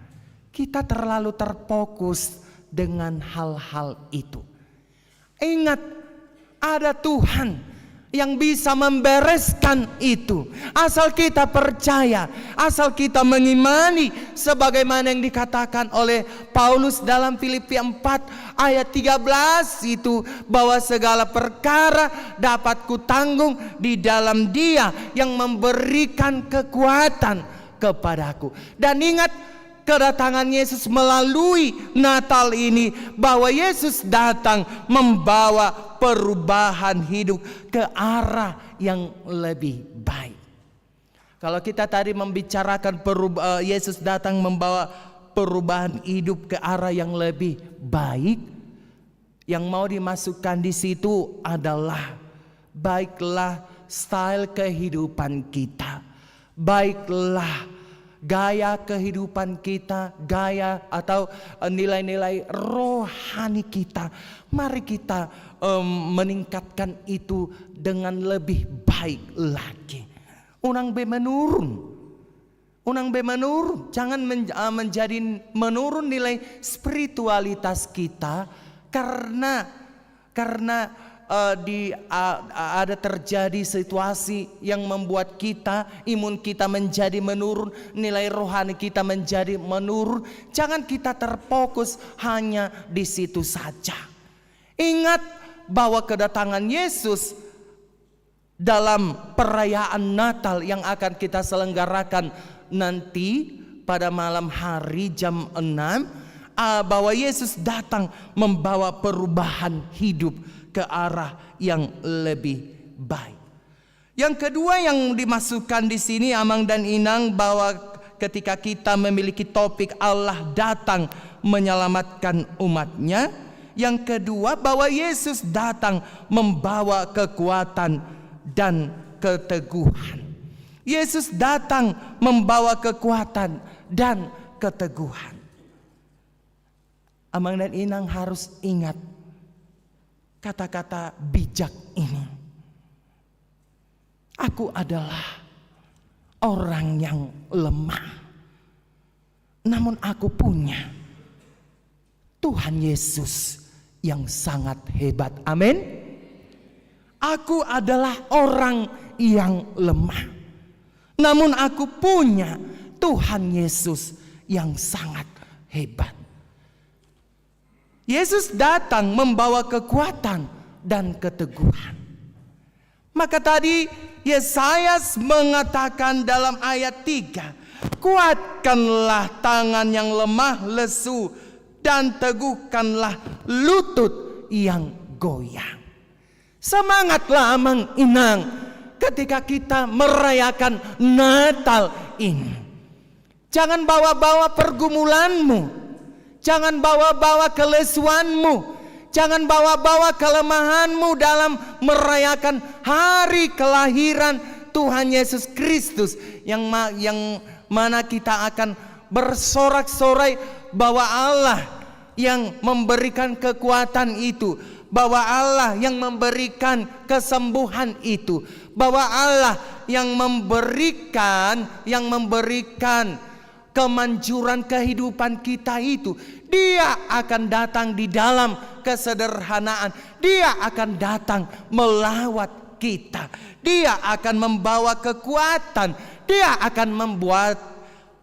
Kita terlalu terfokus dengan hal-hal itu. Ingat, ada Tuhan yang bisa membereskan itu. Asal kita percaya, asal kita mengimani sebagaimana yang dikatakan oleh Paulus dalam Filipi 4 ayat 13 itu, bahwa segala perkara dapat kutanggung di dalam Dia yang memberikan kekuatan kepadaku. Dan ingat, kedatangan Yesus melalui Natal ini, bahwa Yesus datang membawa perubahan hidup ke arah yang lebih baik. Kalau kita tadi membicarakan Yesus datang membawa perubahan hidup ke arah yang lebih baik, yang mau dimasukkan di situ adalah baiklah style kehidupan kita, baiklah gaya kehidupan kita, gaya atau nilai-nilai rohani kita. Mari kita meningkatkan itu dengan lebih baik lagi. Unang be menurun, jangan menjadi menurun nilai spiritualitas kita karena ada terjadi situasi yang membuat imun kita menjadi menurun, nilai rohani kita menjadi menurun. Jangan kita terfokus hanya di situ saja. Ingat bahwa kedatangan Yesus dalam perayaan Natal yang akan kita selenggarakan nanti pada malam hari jam 6, bahwa Yesus datang membawa perubahan hidup ke arah yang lebih baik. Yang kedua yang dimasukkan di sini Amang dan Inang, bahwa ketika kita memiliki topik Allah datang menyelamatkan umatnya, yang kedua bahwa Yesus datang membawa kekuatan dan keteguhan. Yesus datang membawa kekuatan dan keteguhan. Amang dan Inang harus ingat kata-kata bijak ini. Aku adalah orang yang lemah, namun aku punya Tuhan Yesus yang sangat hebat. Amin. Aku adalah orang yang lemah, namun aku punya Tuhan Yesus yang sangat hebat. Yesus datang membawa kekuatan dan keteguhan. Maka tadi Yesaya mengatakan dalam ayat 3, kuatkanlah tangan yang lemah lesu dan teguhkanlah lutut yang goyang. Semangatlah Amang Inang ketika kita merayakan Natal ini. Jangan bawa-bawa pergumulanmu, jangan bawa-bawa kelesuanmu, jangan bawa-bawa kelemahanmu dalam merayakan hari kelahiran Tuhan Yesus Kristus, yang mana kita akan bersorak-sorai bahwa Allah yang memberikan kekuatan itu, bahwa Allah yang memberikan kesembuhan itu, bahwa Allah yang memberikan kemanjuran kehidupan kita itu, Dia akan datang di dalam kesederhanaan. Dia akan datang melawat kita. Dia akan membawa kekuatan. Dia akan membuat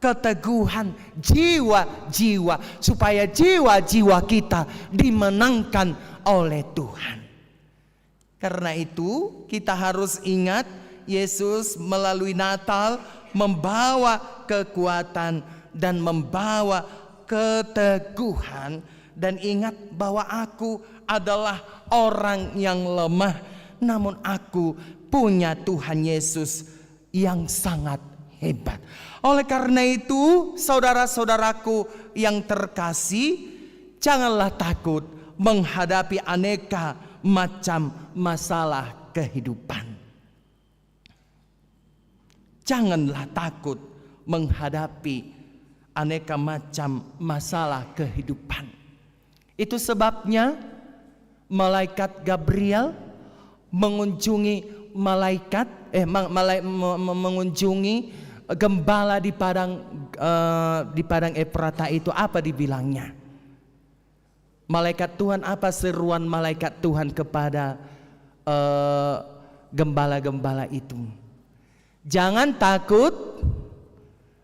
keteguhan jiwa-jiwa, supaya jiwa-jiwa kita dimenangkan oleh Tuhan. Karena itu kita harus ingat, Yesus melalui Natal membawa kekuatan dan membawa keteguhan. Dan ingat bahwa aku adalah orang yang lemah, namun aku punya Tuhan Yesus yang sangat hebat. Oleh karena itu, saudara-saudaraku yang terkasih, janganlah takut menghadapi aneka macam masalah kehidupan. Janganlah takut menghadapi aneka macam masalah kehidupan. Itu sebabnya malaikat Gabriel mengunjungi mengunjungi gembala di padang Efrata itu. Apa dibilangnya? Malaikat Tuhan, apa seruan malaikat Tuhan kepada gembala-gembala itu? Jangan takut,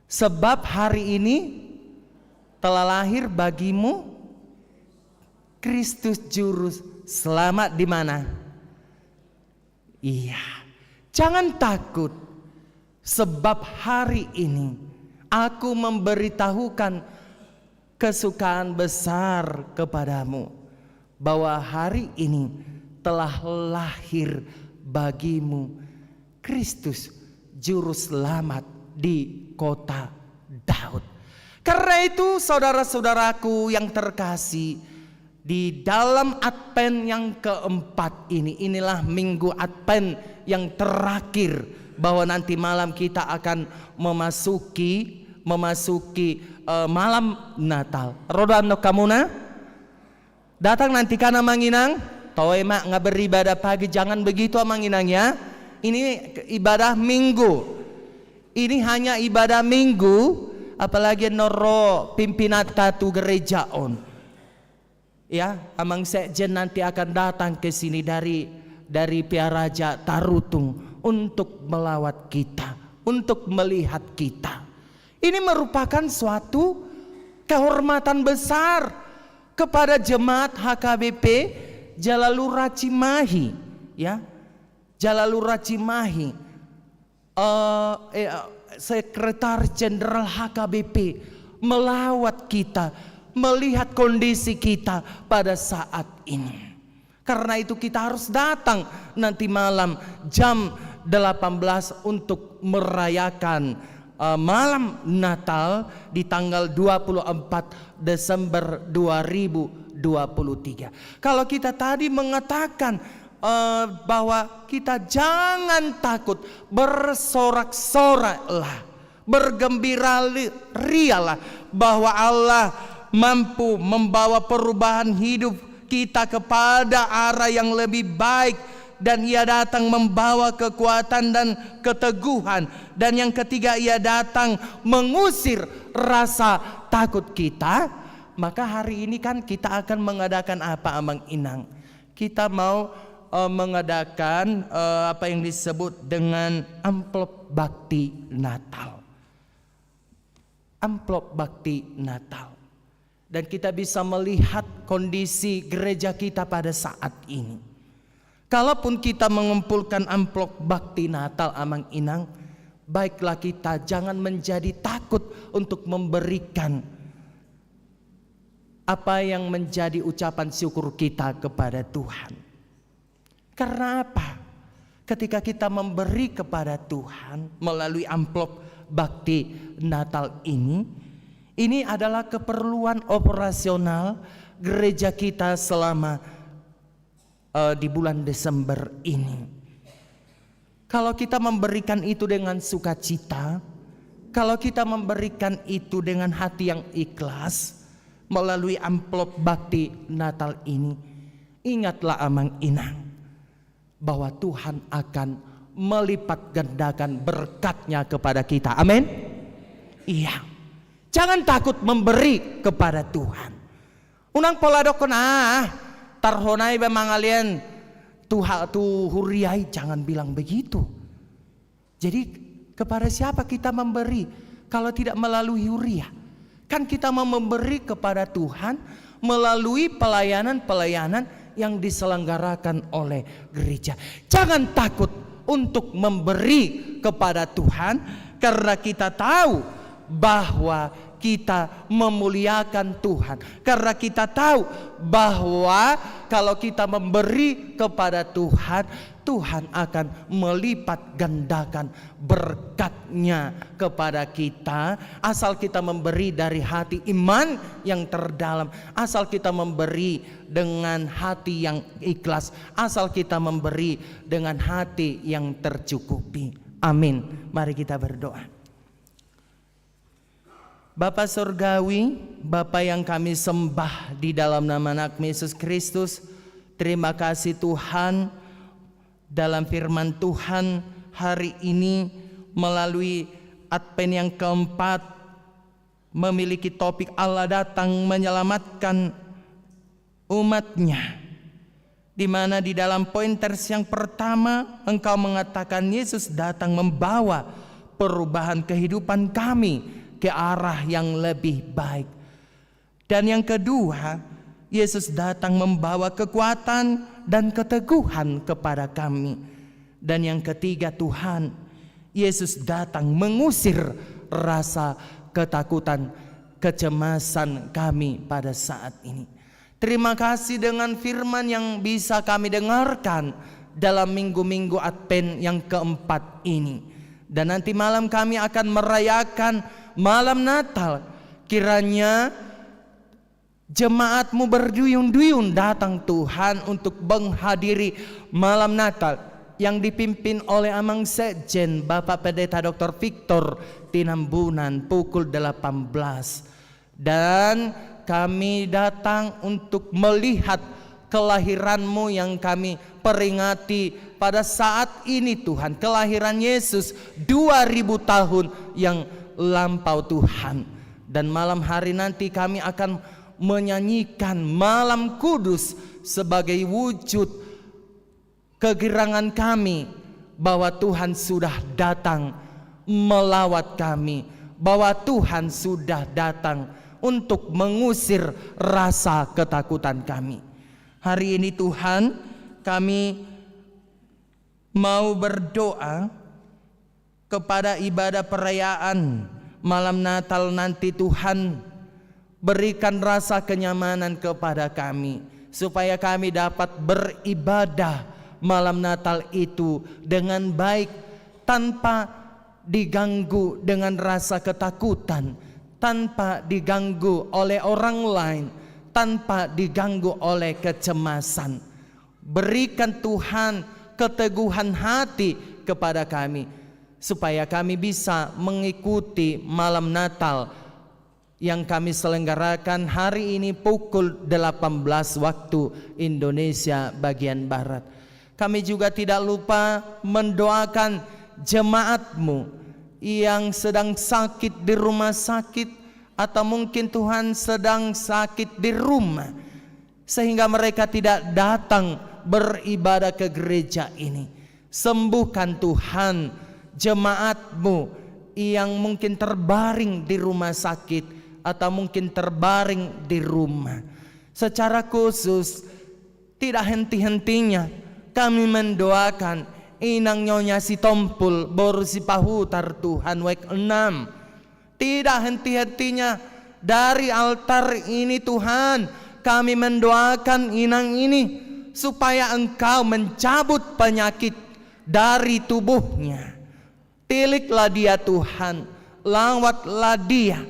sebab hari ini telah lahir bagimu Kristus Juru Selamat. Di mana? Iya, jangan takut, sebab hari ini aku memberitahukan kesukaan besar kepadamu, bahwa hari ini telah lahir bagimu Kristus Juru Selamat di kota Daud. Karena itu saudara-saudaraku yang terkasih, di dalam Advent yang keempat ini, inilah minggu Advent yang terakhir, bahwa nanti malam kita akan memasuki malam Natal. Rodano kamuna datang nanti kana manginang, toe mak nggak beribadah pagi, jangan begitu manginang ya. Ini ibadah minggu. Ini hanya ibadah minggu, apalagi noro pimpinata tu gereja on. Ya, amang sekjen nanti akan datang ke sini dari Piaraja Tarutung untuk melawat kita, untuk melihat kita. Ini merupakan suatu kehormatan besar kepada jemaat HKBP Jalalura Cimahi, ya. Jalalura Cimahi, Sekretaris Jenderal HKBP melawat kita, melihat kondisi kita pada saat ini. Karena itu kita harus datang nanti malam jam 18 untuk merayakan malam Natal di tanggal 24 Desember 2023. Kalau kita tadi mengatakan bahwa kita jangan takut, bersorak-soraklah, bergembiralah bahwa Allah mampu membawa perubahan hidup kita kepada arah yang lebih baik, dan Ia datang membawa kekuatan dan keteguhan. Dan yang ketiga, Ia datang mengusir rasa takut kita. Maka hari ini kan kita akan mengadakan apa, Amang Inang? Kita mau mengadakan apa yang disebut dengan amplop bakti Natal. Amplop bakti Natal. Dan kita bisa melihat kondisi gereja kita pada saat ini. Kalaupun kita mengumpulkan amplop bakti Natal, Amang Inang, baiklah kita jangan menjadi takut untuk memberikan apa yang menjadi ucapan syukur kita kepada Tuhan. Karena apa? Ketika kita memberi kepada Tuhan melalui amplop bakti Natal ini adalah keperluan operasional gereja kita selama di bulan Desember ini. Kalau kita memberikan itu dengan sukacita, kalau kita memberikan itu dengan hati yang ikhlas melalui amplop bakti Natal ini, ingatlah Amang Inang bahwa Tuhan akan melipat gandakan berkatnya kepada kita. Amin. Iya. Jangan takut memberi kepada Tuhan. Unang poladok tarhonai bemangalian tu huriai, jangan bilang begitu. Jadi kepada siapa kita memberi kalau tidak melalui huriah? Kan kita mau memberi kepada Tuhan melalui pelayanan-pelayanan yang diselenggarakan oleh gereja. Jangan takut untuk memberi kepada Tuhan, karena kita tahu bahwa kita memuliakan Tuhan, karena kita tahu bahwa kalau kita memberi kepada Tuhan, Tuhan akan melipat gandakan berkat-Nya kepada kita, asal kita memberi dari hati iman yang terdalam, asal kita memberi dengan hati yang ikhlas, asal kita memberi dengan hati yang tercukupi. Amin. Mari kita berdoa. Bapa Surgawi, Bapa yang kami sembah di dalam nama Anak Yesus Kristus, terima kasih Tuhan, dalam firman Tuhan hari ini melalui Advent yang keempat memiliki topik Allah datang menyelamatkan umat-Nya, di mana di dalam pointers yang pertama Engkau mengatakan Yesus datang membawa perubahan kehidupan kami ke arah yang lebih baik. Dan yang kedua, Yesus datang membawa kekuatan dan keteguhan kepada kami. Dan yang ketiga, Tuhan, Yesus datang mengusir rasa ketakutan, kecemasan kami pada saat ini. Terima kasih dengan firman yang bisa kami dengarkan dalam minggu-minggu Advent yang keempat ini. Dan nanti malam kami akan merayakan malam Natal. Kiranya jemaat-Mu berduyun-duyun datang Tuhan untuk menghadiri malam Natal yang dipimpin oleh Amang Sekjen Bapak Pendeta Dr. Victor Tinambunan pukul 18. Dan kami datang untuk melihat kelahiran-Mu yang kami peringati pada saat ini Tuhan, kelahiran Yesus 2000 tahun yang lampau Tuhan. Dan malam hari nanti kami akan menyanyikan Malam Kudus sebagai wujud kegirangan kami bahwa Tuhan sudah datang melawat kami, bahwa Tuhan sudah datang untuk mengusir rasa ketakutan kami. Hari ini Tuhan, kami mau berdoa kepada ibadah perayaan malam Natal nanti. Tuhan, berikan rasa kenyamanan kepada kami supaya kami dapat beribadah malam Natal itu dengan baik, tanpa diganggu dengan rasa ketakutan, tanpa diganggu oleh orang lain, tanpa diganggu oleh kecemasan. Berikan Tuhan keteguhan hati kepada kami supaya kami bisa mengikuti malam Natal yang kami selenggarakan hari ini pukul 18 waktu Indonesia bagian Barat. Kami juga tidak lupa mendoakan jemaat-Mu yang sedang sakit di rumah sakit, atau mungkin Tuhan sedang sakit di rumah sehingga mereka tidak datang beribadah ke gereja ini. Sembuhkan Tuhan jemaat-Mu yang mungkin terbaring di rumah sakit atau mungkin terbaring di rumah. Secara khusus tidak henti-hentinya kami mendoakan Inang Nyonya Sitompul Boru Sipahutar Tuhan wek 6. Tidak henti-hentinya dari altar ini Tuhan kami mendoakan Inang ini supaya Engkau mencabut penyakit dari tubuhnya. Tiliklah dia Tuhan, lawatlah dia,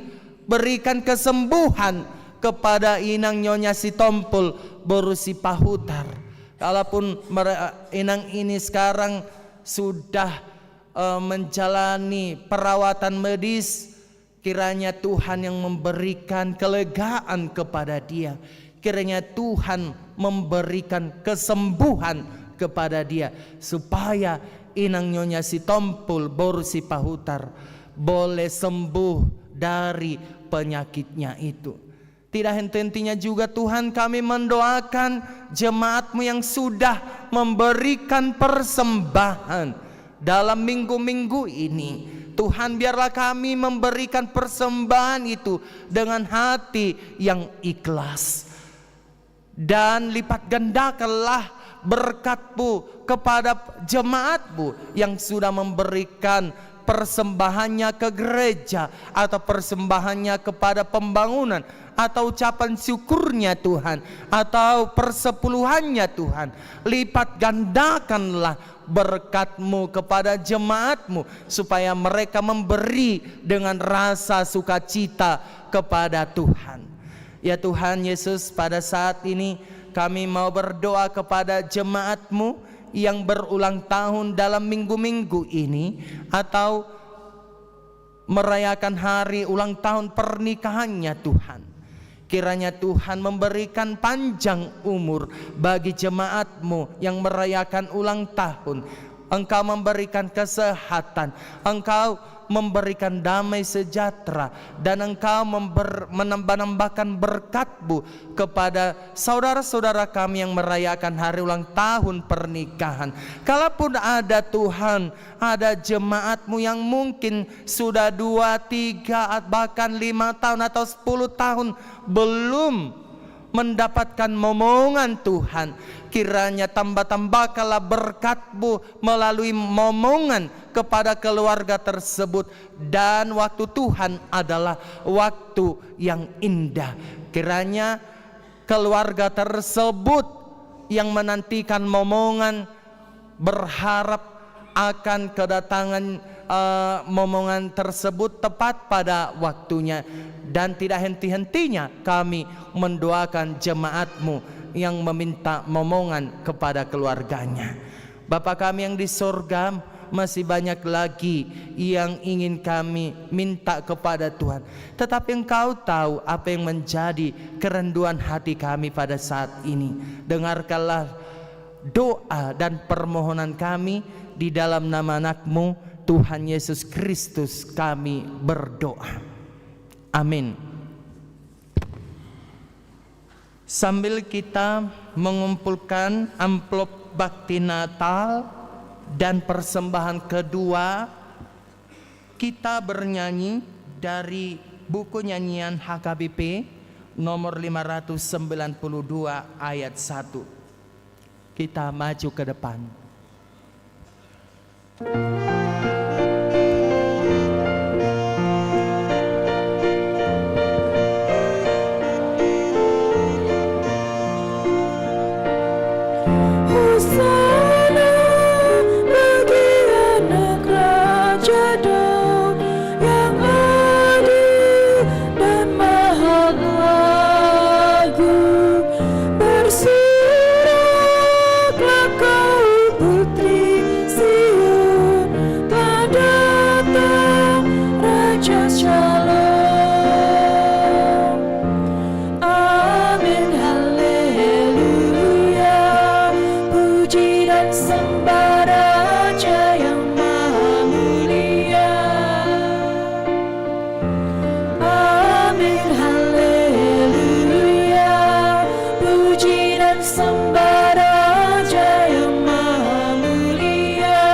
berikan kesembuhan kepada Inang Nyonya Sitompul Boru Sipahutar. Kalaupun Inang ini sekarang sudah menjalani perawatan medis, kiranya Tuhan yang memberikan kelegaan kepada dia. Kiranya Tuhan memberikan kesembuhan kepada dia supaya Inang Nyonya Sitompul Boru Sipahutar boleh sembuh dari penyakitnya itu. Tidak henti-hentinya juga Tuhan kami mendoakan jemaat-Mu yang sudah memberikan persembahan dalam minggu-minggu ini. Tuhan, biarlah kami memberikan persembahan itu dengan hati yang ikhlas. Dan lipat gandakanlah berkat-Mu kepada jemaat-Mu yang sudah memberikan persembahannya ke gereja, atau persembahannya kepada pembangunan, atau ucapan syukurnya Tuhan, atau persepuluhannya Tuhan. Lipat gandakanlah berkat-Mu kepada jemaat-Mu, supaya mereka memberi dengan rasa sukacita kepada Tuhan. Ya Tuhan Yesus, pada saat ini kami mau berdoa kepada jemaat-Mu yang berulang tahun dalam minggu-minggu ini, atau merayakan hari ulang tahun pernikahannya Tuhan. Kiranya Tuhan memberikan panjang umur bagi jemaat-Mu yang merayakan ulang tahun. Engkau memberikan kesehatan, Engkau memberikan damai sejahtera, dan Engkau menambah-nambahkan berkat-Mu kepada saudara-saudara kami yang merayakan hari ulang tahun pernikahan. Kalaupun ada Tuhan, ada jemaat-Mu yang mungkin sudah 2, 3, bahkan 5 tahun atau 10 tahun belum mendapatkan momongan Tuhan, kiranya tambah-tambahkanlah berkat-Mu melalui momongan kepada keluarga tersebut. Dan waktu Tuhan adalah waktu yang indah. Kiranya keluarga tersebut yang menantikan momongan berharap akan kedatangan momongan tersebut tepat pada waktunya. Dan tidak henti-hentinya kami mendoakan jemaat-Mu yang meminta momongan kepada keluarganya. Bapa kami yang di sorga, masih banyak lagi yang ingin kami minta kepada Tuhan, tetapi Engkau tahu apa yang menjadi kerenduan hati kami pada saat ini. Dengarkanlah doa dan permohonan kami, di dalam nama anak-Mu Tuhan Yesus Kristus kami berdoa. Amin. Sambil kita mengumpulkan amplop bakti Natal dan persembahan kedua, kita bernyanyi dari buku nyanyian HKBP nomor 592 ayat 1. Kita maju ke depan. Hosana bagi anak Raja Daud yang adil dan maha agung. Bersoraklah kau putri Sion, telah datang Raja Shalom. Amin, haleluya. Puji dan sembah Raja yang maha mulia. Amin, haleluya. Puji dan sembah Raja yang maha mulia.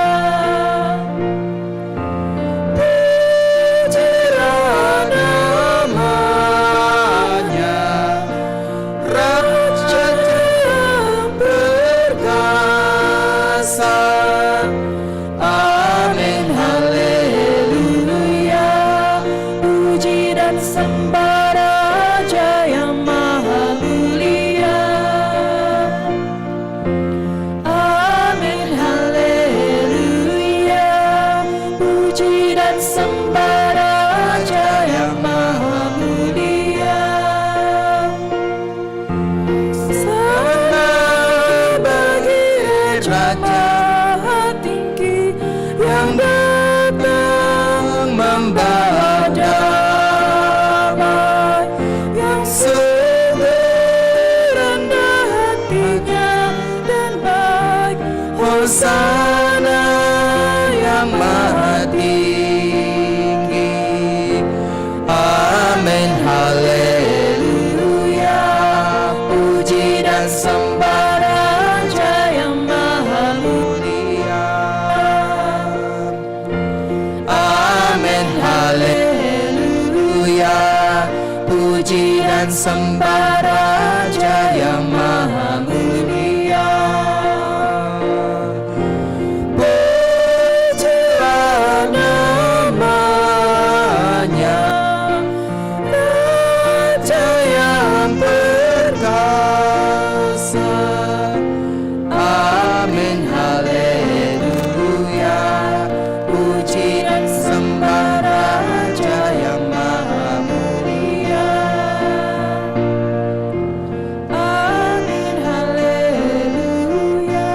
Pujilah namanya, Raja yang perkasa. Amin, haleluya. Puji dan sembah Raja yang maha mulia. Amin, haleluya. Puji dan sembah Raja yang maha mulia. Sana bagi Raja maha tinggi yang datang membawa damai, yang serendah hatinya dan baik. Hosana yang maha tinggi. Amin, sembah Raja yang maha mulia. Pujilah namanya, Raja yang perkasa. Amin, haleluya. Puji dan sembah Raja yang maha mulia. Amin, haleluya.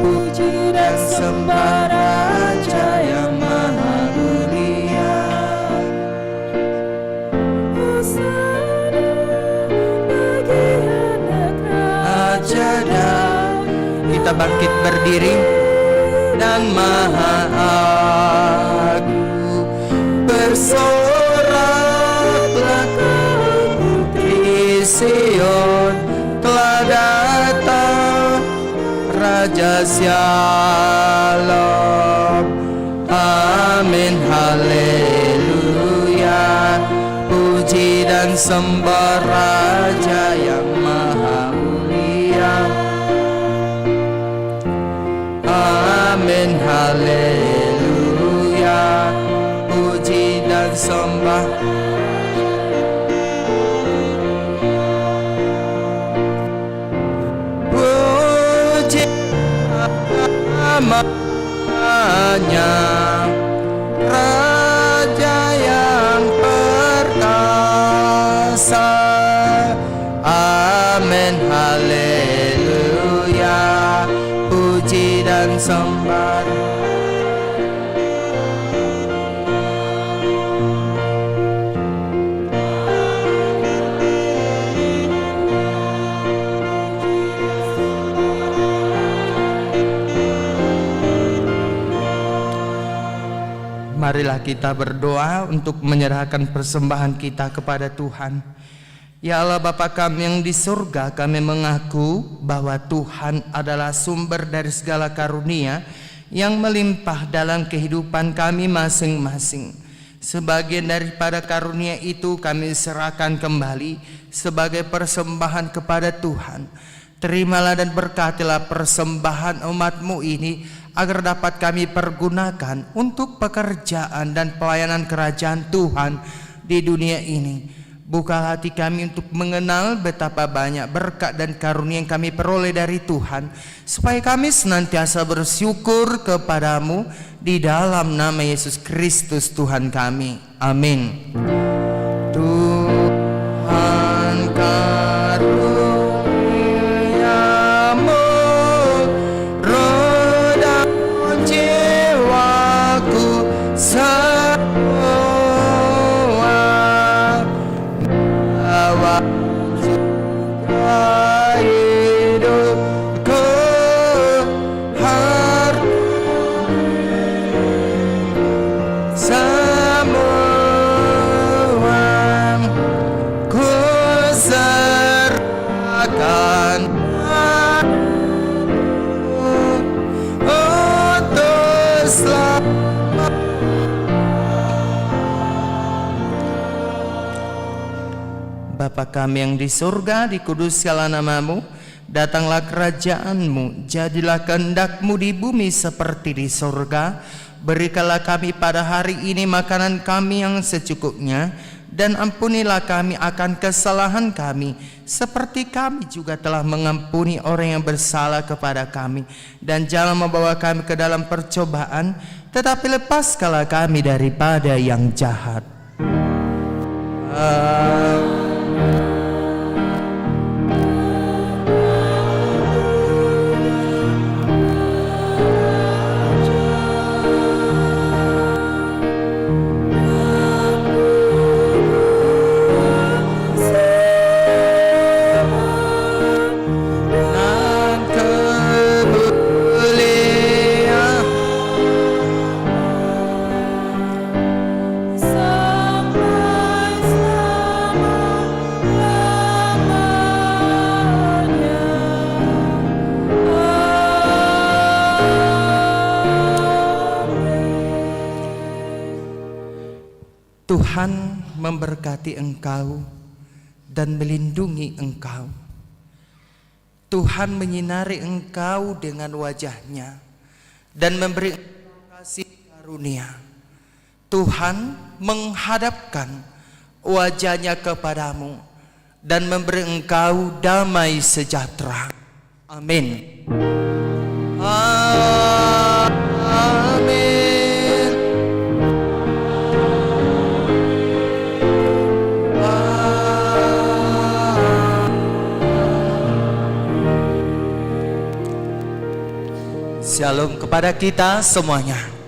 Puji dan sembah Raja yang maha mulia. Hosana bagi anak Raja dan kita bangkit berdiri dan maha agung bersoraklah Putri Sion, telah datang Raja Shalom. Amin, haleluya. Puji dan sembah Raja yang maha mulia. Amin, haleluya. Puji dan sembah. Puji namanya, Raja yang perkasa. Amin, haleluya. Puji dan sembah. Marilah kita berdoa untuk menyerahkan persembahan kita kepada Tuhan. Ya Allah Bapa kami yang di surga, kami mengaku bahwa Tuhan adalah sumber dari segala karunia yang melimpah dalam kehidupan kami masing-masing. Sebagian daripada karunia itu kami serahkan kembali sebagai persembahan kepada Tuhan. Terimalah dan berkatilah persembahan umat-Mu ini agar dapat kami pergunakan untuk pekerjaan dan pelayanan kerajaan Tuhan di dunia ini. Buka hati kami untuk mengenal betapa banyak berkat dan karunia yang kami peroleh dari Tuhan, supaya kami senantiasa bersyukur kepadamu di dalam nama Yesus Kristus Tuhan kami. Amin. Tuhan karuniamu roda jiwaku semua, bawa juga hidupku semua ku serahkan untuk selamat. Bapa kami yang di surga, dikuduskanlah namamu, datanglah kerajaanmu, jadilah kehendak-Mu di bumi seperti di surga. Berikanlah kami pada hari ini makanan kami yang secukupnya, dan ampunilah kami akan kesalahan kami, seperti kami juga telah mengampuni orang yang bersalah kepada kami. Dan jangan membawa kami ke dalam percobaan, tetapi lepaskanlah kami daripada yang jahat. Tuhan memberkati engkau dan melindungi engkau. Tuhan menyinari engkau dengan wajah-Nya dan memberi kasih karunia. Tuhan menghadapkan wajah-Nya kepadamu dan memberi engkau damai sejahtera. Amin. Amin. Shalom kepada kita semuanya.